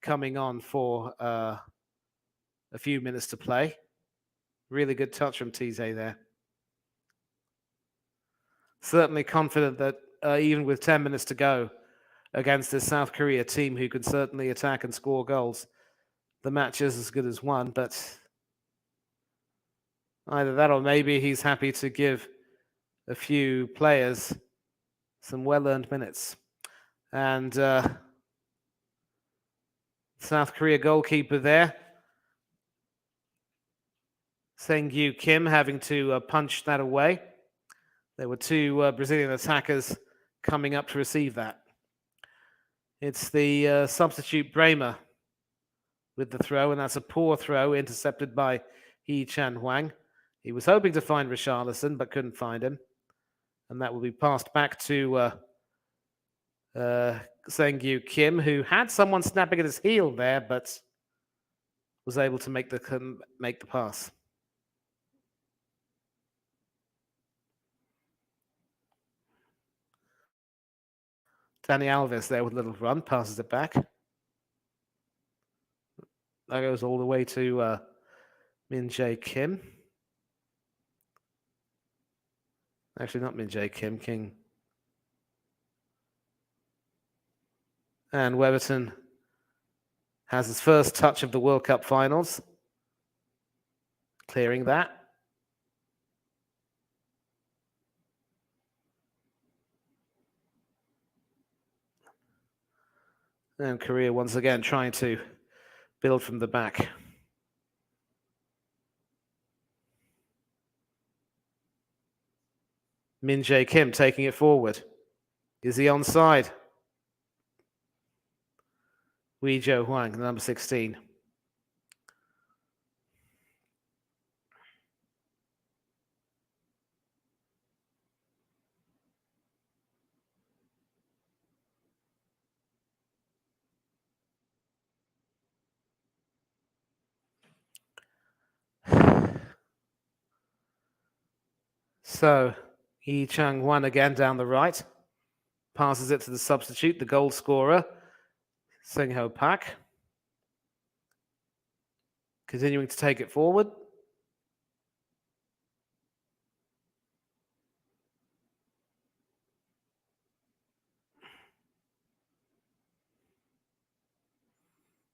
coming on for a few minutes to play. Really good touch from Tite there. Certainly confident that even with 10 minutes to go against this South Korea team who can certainly attack and score goals, the match is as good as won. But either that or maybe he's happy to give a few players some well-earned minutes. And South Korea goalkeeper there, Seng-Gyu Kim, having to punch that away. There were two Brazilian attackers coming up to receive that. It's the substitute Bremer with the throw, and that's a poor throw intercepted by Hee Chan Hwang. He was hoping to find Richarlison, but couldn't find him. And that will be passed back to Seng-Gyu Kim, who had someone snapping at his heel there, but was able to make the pass. Dani Alves there with a little run, passes it back. That goes all the way to Min-jae Kim. Actually, not Min-jae Kim, King. And Weberton has his first touch of the World Cup finals, clearing that. And Korea once again trying to build from the back. Min-jae Kim taking it forward. Is he onside? Wee-jo Hwang, number 16. So, Yi Chang-won again down the right. Passes it to the substitute, the goal scorer, Sing-ho Pak. Continuing to take it forward.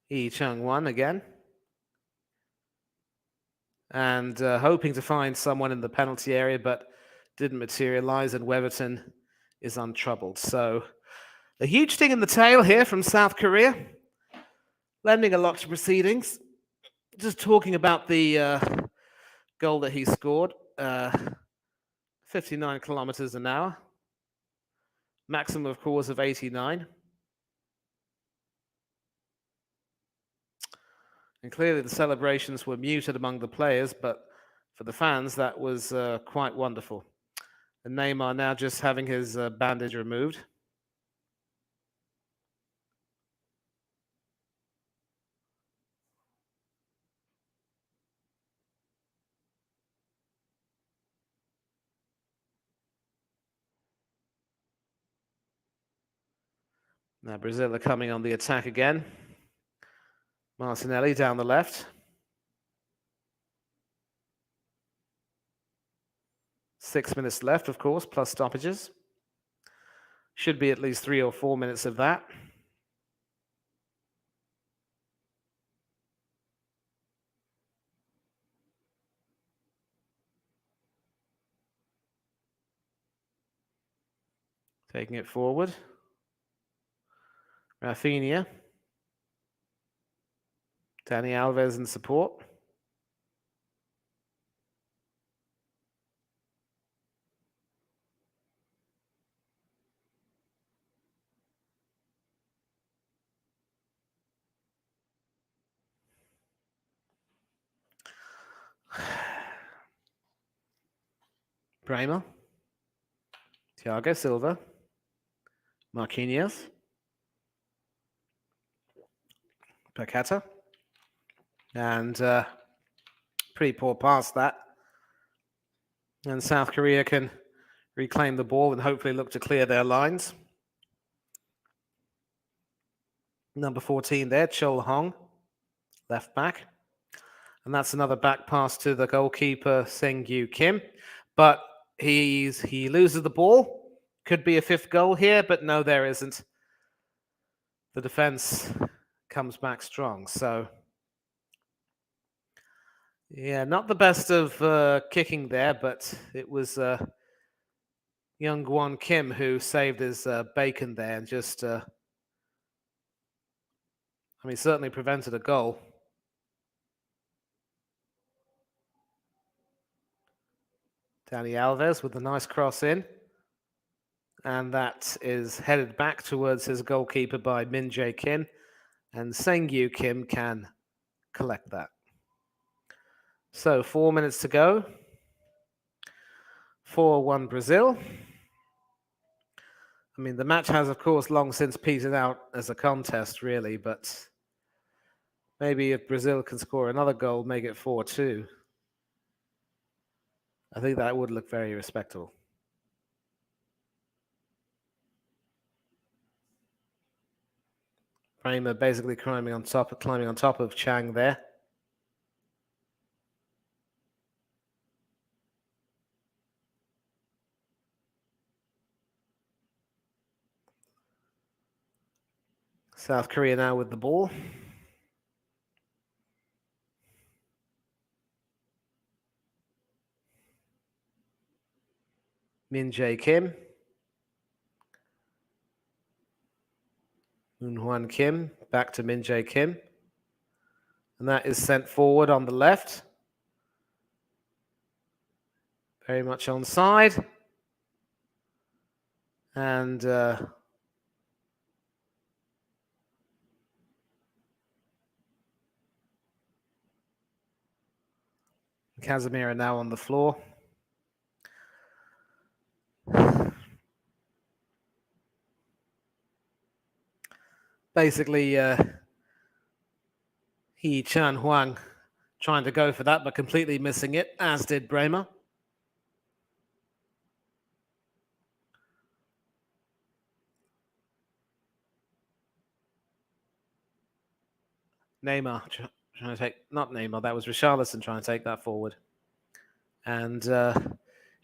Yi Chang-won again. And hoping to find someone in the penalty area, but didn't materialize, and Weverton is untroubled. So a huge sting in the tail here from South Korea, lending a lot to proceedings. Just talking about the goal that he scored, 59 kilometers an hour, maximum, of course, of 89. And clearly the celebrations were muted among the players, but for the fans, that was quite wonderful. And Neymar now just having his bandage removed. Now Brazil are coming on the attack again. Martinelli down the left. 6 minutes left, of course, plus stoppages. Should be at least 3 or 4 minutes of that. Taking it forward. Rafinha. Dani Alves in support. Bremer. Thiago Silva. Marquinhos. Paqueta. And pretty poor pass that. And South Korea can reclaim the ball and hopefully look to clear their lines. Number 14 there, Chol Hong, left back. And that's another back pass to the goalkeeper, Seng-gyu Kim. But he loses the ball. Could be a fifth goal here, but no, there isn't. The defense comes back strong. So, yeah, not the best of kicking there, but it was Young Gwon Kim who saved his bacon there and just, certainly prevented a goal. Dani Alves with a nice cross in. And that is headed back towards his goalkeeper by Min-jae Kim. And Seng-gyu Kim can collect that. So 4 minutes to go. 4-1 Brazil. The match has, of course, long since petered out as a contest, really. But maybe if Brazil can score another goal, make it 4-2. I think that would look very respectable. Bremer basically climbing on top of Chang there. South Korea now with the ball. Min Jae Kim. Moon Hwan Kim. Back to Min Jae Kim. And that is sent forward on the left. Very much onside. And Casemiro now on the floor. Basically, He Chan Huang trying to go for that, but completely missing it, as did Bremer. Neymar trying to take, not Neymar, that was Richarlison trying to take that forward. And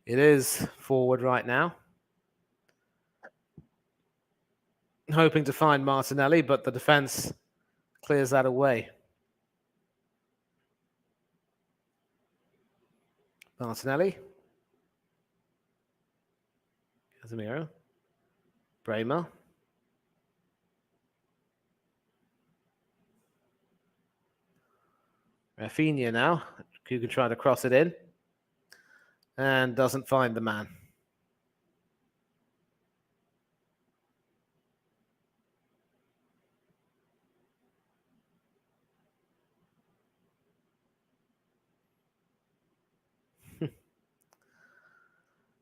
it is forward right now. Hoping to find Martinelli, but the defense clears that away. Martinelli. Casemiro. Bremer. Rafinha now, who can try to cross it in. And doesn't find the man.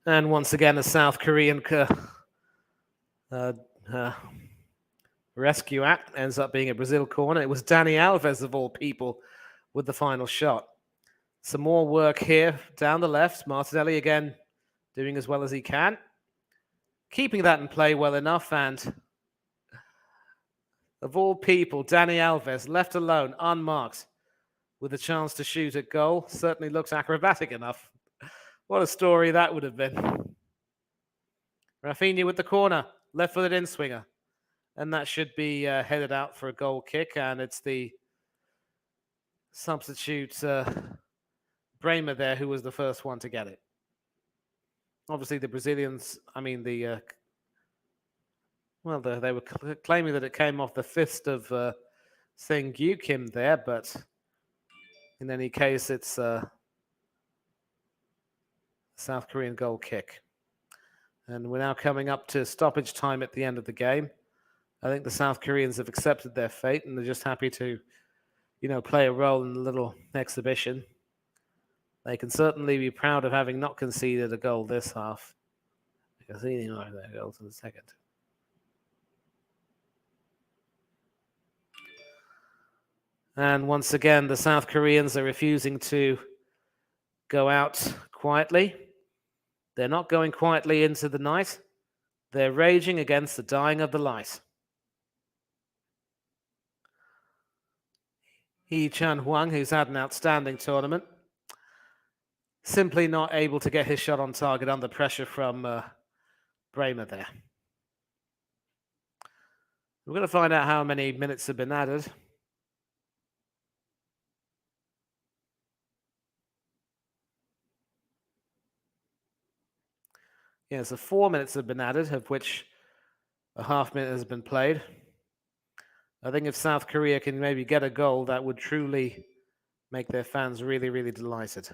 And once again, a South Korean rescue act ends up being a Brazil corner. It was Dani Alves, of all people, with the final shot. Some more work here down the left. Martinelli again doing as well as he can. Keeping that in play well enough, and of all people, Dani Alves left alone, unmarked, with a chance to shoot at goal. Certainly looks acrobatic enough. What a story that would have been. Rafinha with the corner, left-footed in-swinger. And that should be headed out for a goal kick, and it's the substitute Bremer there who was the first one to get it. Obviously, the Brazilians, they were claiming that it came off the fist of Seng Gyu Kim there, but in any case, it's South Korean goal kick. And we're now coming up to stoppage time at the end of the game. I think the South Koreans have accepted their fate and they're just happy to, play a role in the little exhibition. They can certainly be proud of having not conceded a goal this half. Conceding their goals in the second. And once again, the South Koreans are refusing to go out quietly. They're not going quietly into the night. They're raging against the dying of the light. He Chan Huang, who's had an outstanding tournament, simply not able to get his shot on target under pressure from Bremer there. We're going to find out how many minutes have been added. Yeah, so 4 minutes have been added, of which a half minute has been played. I think if South Korea can maybe get a goal, that would truly make their fans really, really delighted.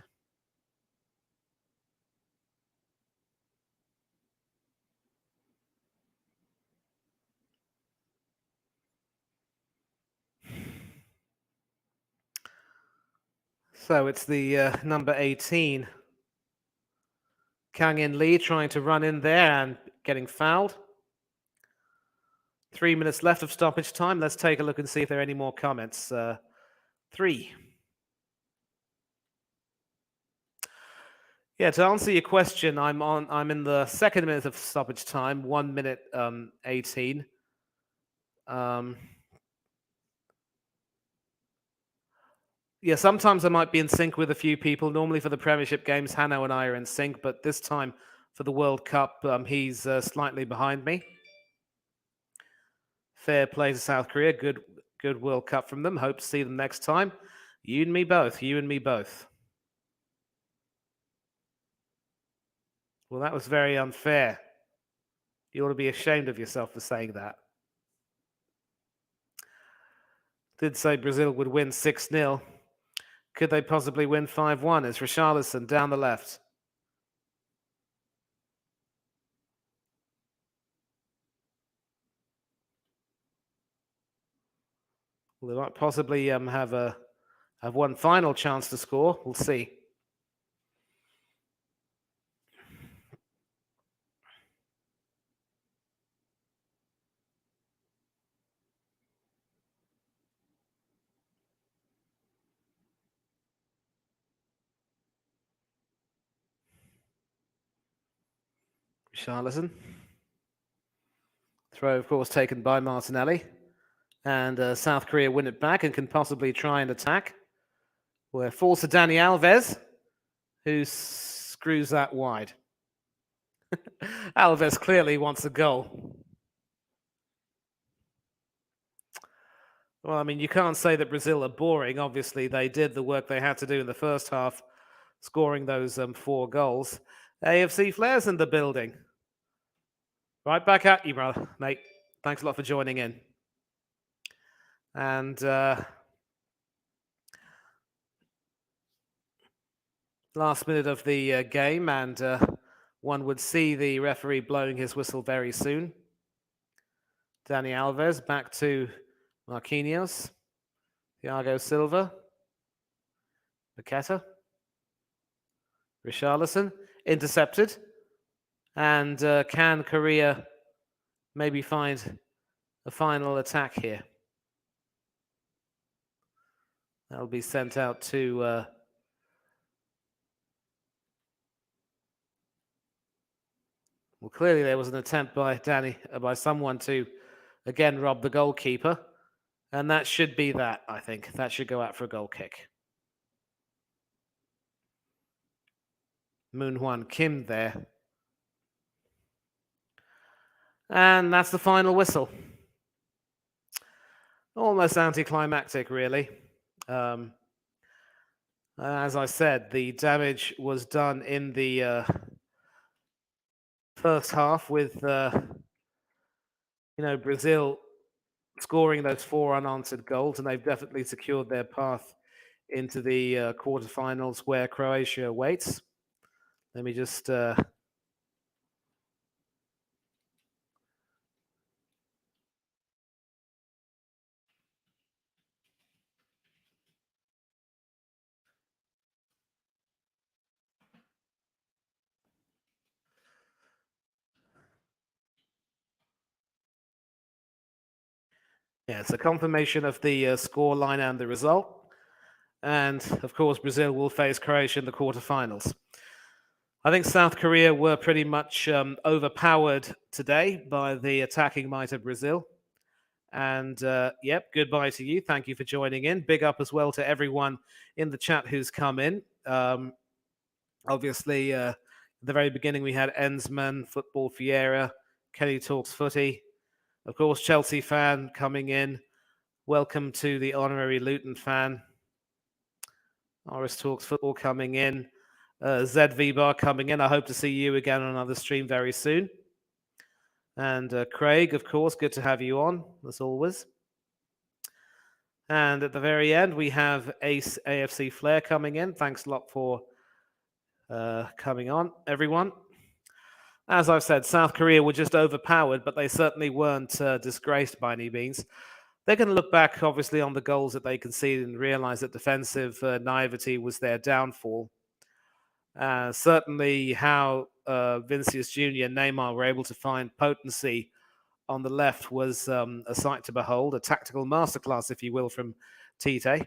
So it's the number 18, Kang In Lee, trying to run in there and getting fouled. 3 minutes left of stoppage time. Let's take a look and see if there are any more comments. 3. Yeah, to answer your question, I'm in the second minute of stoppage time, 1 minute 18. Yeah, sometimes I might be in sync with a few people. Normally for the Premiership games, Hanno and I are in sync, but this time for the World Cup, he's slightly behind me. Fair play to South Korea. Good World Cup from them. Hope to see them next time. You and me both. You and me both. Well, that was very unfair. You ought to be ashamed of yourself for saying that. Did say Brazil would win 6-0. Could they possibly win 5-1? It's Richarlison down the left. Well, they might possibly have one final chance to score. We'll see. Richarlison. Throw, of course, taken by Martinelli. And South Korea win it back and can possibly try and attack. Well, it falls to Dani Alves, who screws that wide. Alves clearly wants a goal. Well, I mean, you can't say that Brazil are boring. Obviously, they did the work they had to do in the first half, scoring those 4 goals. AFC Flair's in the building. Right back at you, brother, mate. Thanks a lot for joining in. And last minute of the game, and one would see the referee blowing his whistle very soon. Dani Alves back to Marquinhos, Thiago Silva, Paqueta, Richarlison, intercepted. And can Korea maybe find a final attack here? That'll be sent out to well, clearly there was an attempt by someone to again rob the goalkeeper, and that should be that. I think that should go out for a goal kick. Moon Hwan Kim there, and that's the final whistle. Almost anticlimactic, really. As I said, the damage was done in the first half with Brazil scoring those 4 unanswered goals, and they've definitely secured their path into the quarterfinals where Croatia waits. Let me just yeah, it's a confirmation of the score line and the result. And of course, Brazil will face Croatia in the quarterfinals. I think South Korea were pretty much overpowered today by the attacking might of Brazil. And yep, goodbye to you. Thank you for joining in. Big up as well to everyone in the chat who's come in. Obviously, at the very beginning, we had Ensman, Football Fiera, Kenny Talks Footy. Of course, Chelsea fan coming in. Welcome to the honorary Luton fan. Oris Talks Football coming in. ZV Bar coming in. I hope to see you again on another stream very soon. And Craig, of course, good to have you on, as always. And at the very end, we have Ace AFC Flair coming in. Thanks a lot for coming on, everyone. As I've said, South Korea were just overpowered, but they certainly weren't disgraced by any means. They're going to look back, obviously, on the goals that they conceded and realize that defensive naivety was their downfall. Certainly how Vinicius Jr. and Neymar were able to find potency on the left was a sight to behold, a tactical masterclass, if you will, from Tite.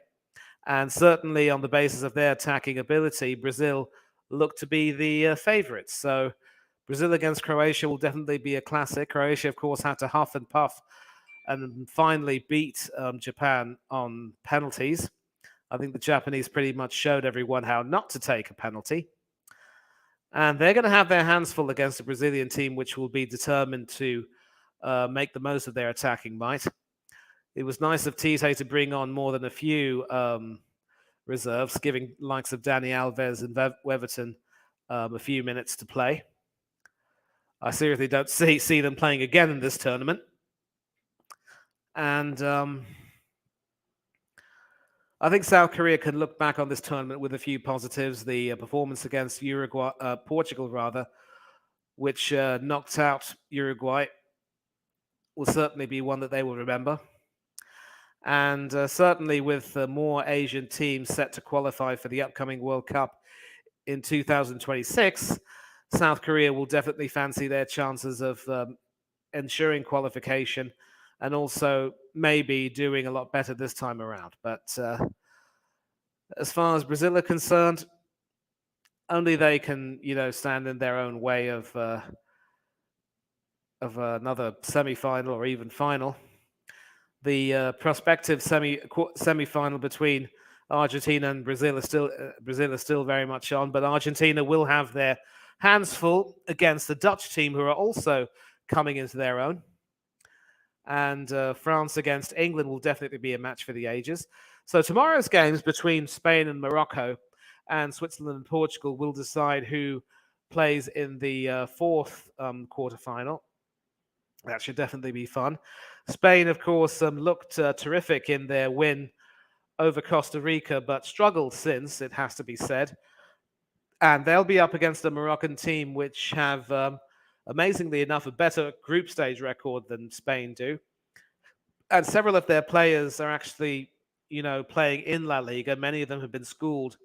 And certainly on the basis of their attacking ability, Brazil looked to be the favourites. So Brazil against Croatia will definitely be a classic. Croatia, of course, had to huff and puff and finally beat Japan on penalties. I think the Japanese pretty much showed everyone how not to take a penalty. And they're going to have their hands full against a Brazilian team which will be determined to make the most of their attacking might. It was nice of Tite to bring on more than a few reserves, giving likes of Danny Alves and Weverton a few minutes to play. I seriously don't see them playing again in this tournament. And I think South Korea can look back on this tournament with a few positives. The performance against Portugal, rather, which knocked out Uruguay, will certainly be one that they will remember. And certainly with more Asian teams set to qualify for the upcoming World Cup in 2026, South Korea will definitely fancy their chances of ensuring qualification and also maybe doing a lot better this time around. But as far as Brazil are concerned, only they can, stand in their own way of another semi-final or even final. The prospective semi-final between Argentina and Brazil is still very much on, but Argentina will have their hands full against the Dutch team, who are also coming into their own. And France against England will definitely be a match for the ages. So tomorrow's games between Spain and Morocco and Switzerland and Portugal will decide who plays in the fourth quarterfinal. That should definitely be fun. Spain, of course, looked terrific in their win over Costa Rica, but struggled since, it has to be said. And they'll be up against a Moroccan team which have, amazingly enough, a better group stage record than Spain do. And several of their players are actually, playing in La Liga. Many of them have been schooled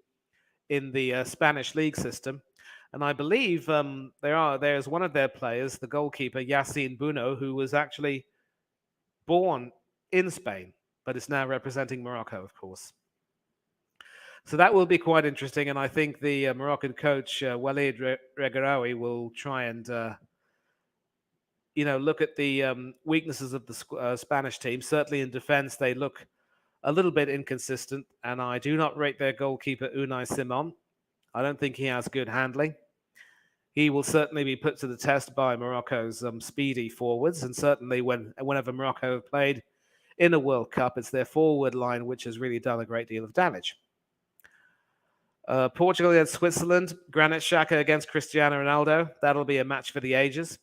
in the Spanish league system. And I believe there's one of their players, the goalkeeper, Yassine Bouno, who was actually born in Spain, but is now representing Morocco, of course. So that will be quite interesting. And I think the Moroccan coach, Walid Regraoui, will try and, look at the weaknesses of the Spanish team. Certainly in defense, they look a little bit inconsistent. And I do not rate their goalkeeper, Unai Simon. I don't think he has good handling. He will certainly be put to the test by Morocco's speedy forwards, and certainly whenever Morocco have played in a World Cup, it's their forward line which has really done a great deal of damage. Portugal against Switzerland, Granit Xhaka against Cristiano Ronaldo. That'll be a match for the ages.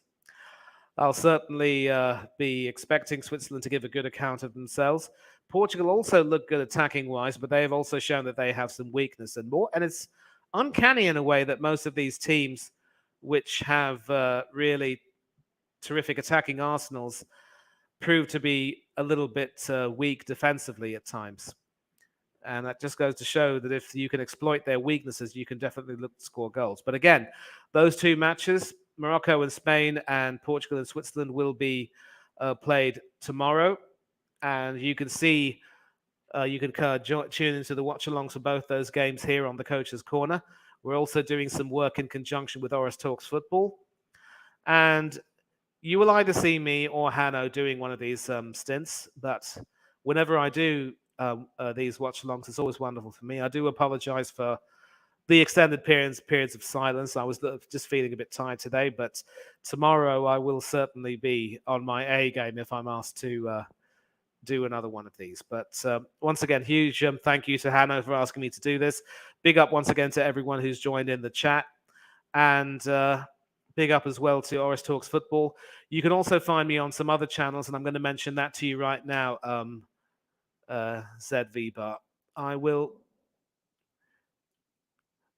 I'll certainly be expecting Switzerland to give a good account of themselves. Portugal also look good attacking-wise, but they have also shown that they have some weakness and more. And it's uncanny in a way that most of these teams, which have really terrific attacking arsenals, prove to be a little bit weak defensively at times. And that just goes to show that if you can exploit their weaknesses, you can definitely look to score goals. But again, those two matches, Morocco and Spain and Portugal and Switzerland, will be played tomorrow. And you can see, you can tune into the watch-alongs for both those games here on the Coach's Corner. We're also doing some work in conjunction with Oris Talks Football. And you will either see me or Hanno doing one of these stints. But whenever I do these watch-alongs, it's always wonderful for me. I do apologize for the extended periods of silence. I was just feeling a bit tired today. But tomorrow I will certainly be on my A game if I'm asked to do another one of these. But once again, huge thank you to Hanno for asking me to do this. Big up once again to everyone who's joined in the chat. And big up as well to Oris Talks Football. You can also find me on some other channels, and I'm going to mention that to you right now, ZV Bar. I will...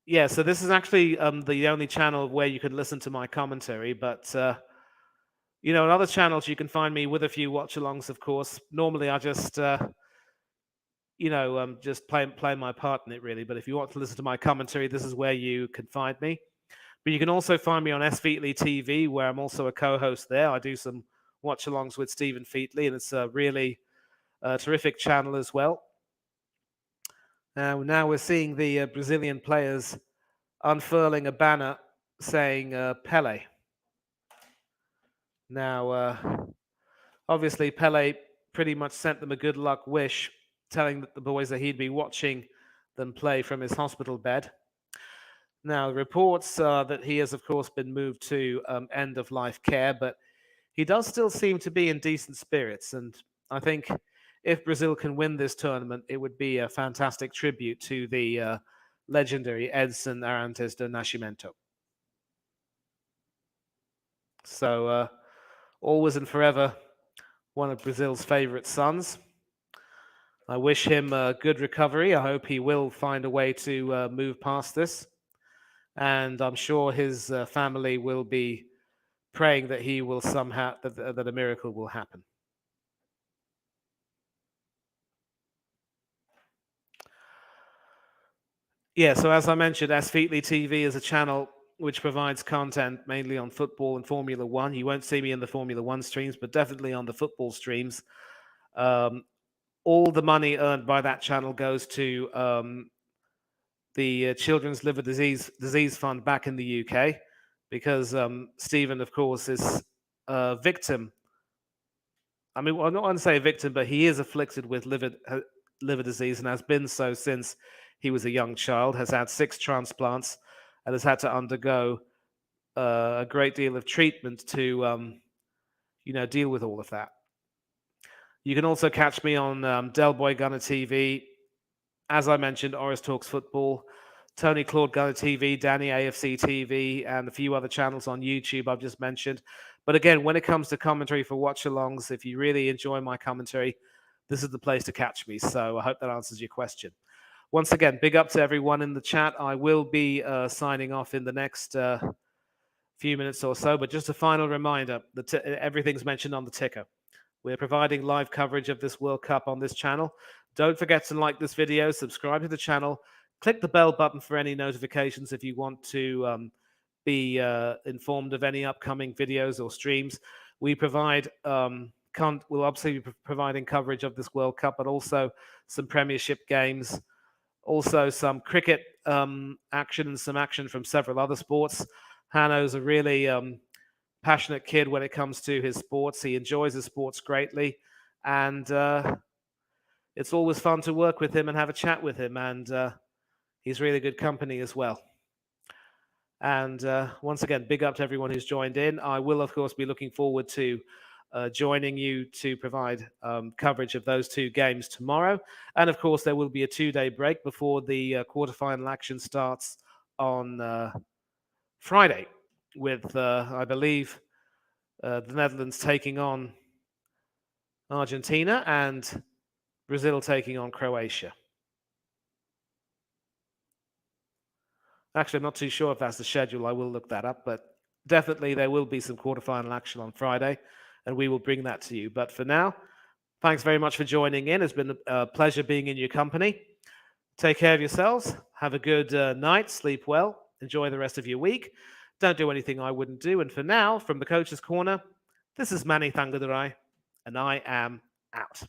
Yeah, so this is actually the only channel where you can listen to my commentary, but... on other channels, you can find me with a few watch-alongs, of course. Normally, I just, just play my part in it, really. But if you want to listen to my commentary, this is where you can find me. But you can also find me on S. Featley TV, where I'm also a co-host there. I do some watch-alongs with Stephen Featley, and it's a really terrific channel as well. Now we're seeing the Brazilian players unfurling a banner saying Pele. Now, obviously, Pele pretty much sent them a good luck wish, telling the boys that he'd be watching them play from his hospital bed. Now, reports are that he has, of course, been moved to end-of-life care, but he does still seem to be in decent spirits. And I think if Brazil can win this tournament, it would be a fantastic tribute to the legendary Edson Arantes do Nascimento. So, always and forever, one of Brazil's favourite sons. I wish him a good recovery. I hope he will find a way to move past this. And I'm sure his family will be praying that he will somehow, that a miracle will happen. Yeah, so as I mentioned, Asfeetly TV is a channel which provides content mainly on football and Formula One. You won't see me in the Formula One streams, but definitely on the football streams. Um, all the money earned by that channel goes to the Children's Liver Disease Fund back in the UK, because Stephen, of course, is a victim. I mean, well, I'm not going to say a victim, but he is afflicted with liver disease and has been so since he was a young child. Has had 6 transplants and has had to undergo a great deal of treatment to, deal with all of that. You can also catch me on Del Boy Gunner TV. As I mentioned, Oris Talks Football, Tony Claude Gunner TV, Danny AFC TV, and a few other channels on YouTube I've just mentioned. But again, when it comes to commentary for watch-alongs, if you really enjoy my commentary, this is the place to catch me. So I hope that answers your question. Once again, big up to everyone in the chat. I will be signing off in the next few minutes or so. But just a final reminder, that everything's mentioned on the ticker. We're providing live coverage of this World Cup on this channel. Don't forget to like this video, subscribe to the channel, click the bell button for any notifications if you want to be informed of any upcoming videos or streams. We provide, we'll obviously be providing coverage of this World Cup, but also some Premiership games, also some cricket action and some action from several other sports. Hanno's a really passionate kid when it comes to his sports. He enjoys his sports greatly, and it's always fun to work with him and have a chat with him, and he's really good company as well. And once again, big up to everyone who's joined in. I will, of course, be looking forward to joining you to provide coverage of those 2 games tomorrow. And of course, there will be a 2-day break before the quarterfinal action starts on Friday with, I believe, the Netherlands taking on Argentina and Brazil taking on Croatia. Actually, I'm not too sure if that's the schedule. I will look that up, but definitely there will be some quarterfinal action on Friday, and we will bring that to you. But for now, thanks very much for joining in. It's been a pleasure being in your company. Take care of yourselves. Have a good night. Sleep well. Enjoy the rest of your week. Don't do anything I wouldn't do. And for now, from the Coach's Corner, this is Manny Thangadurai, and I am out.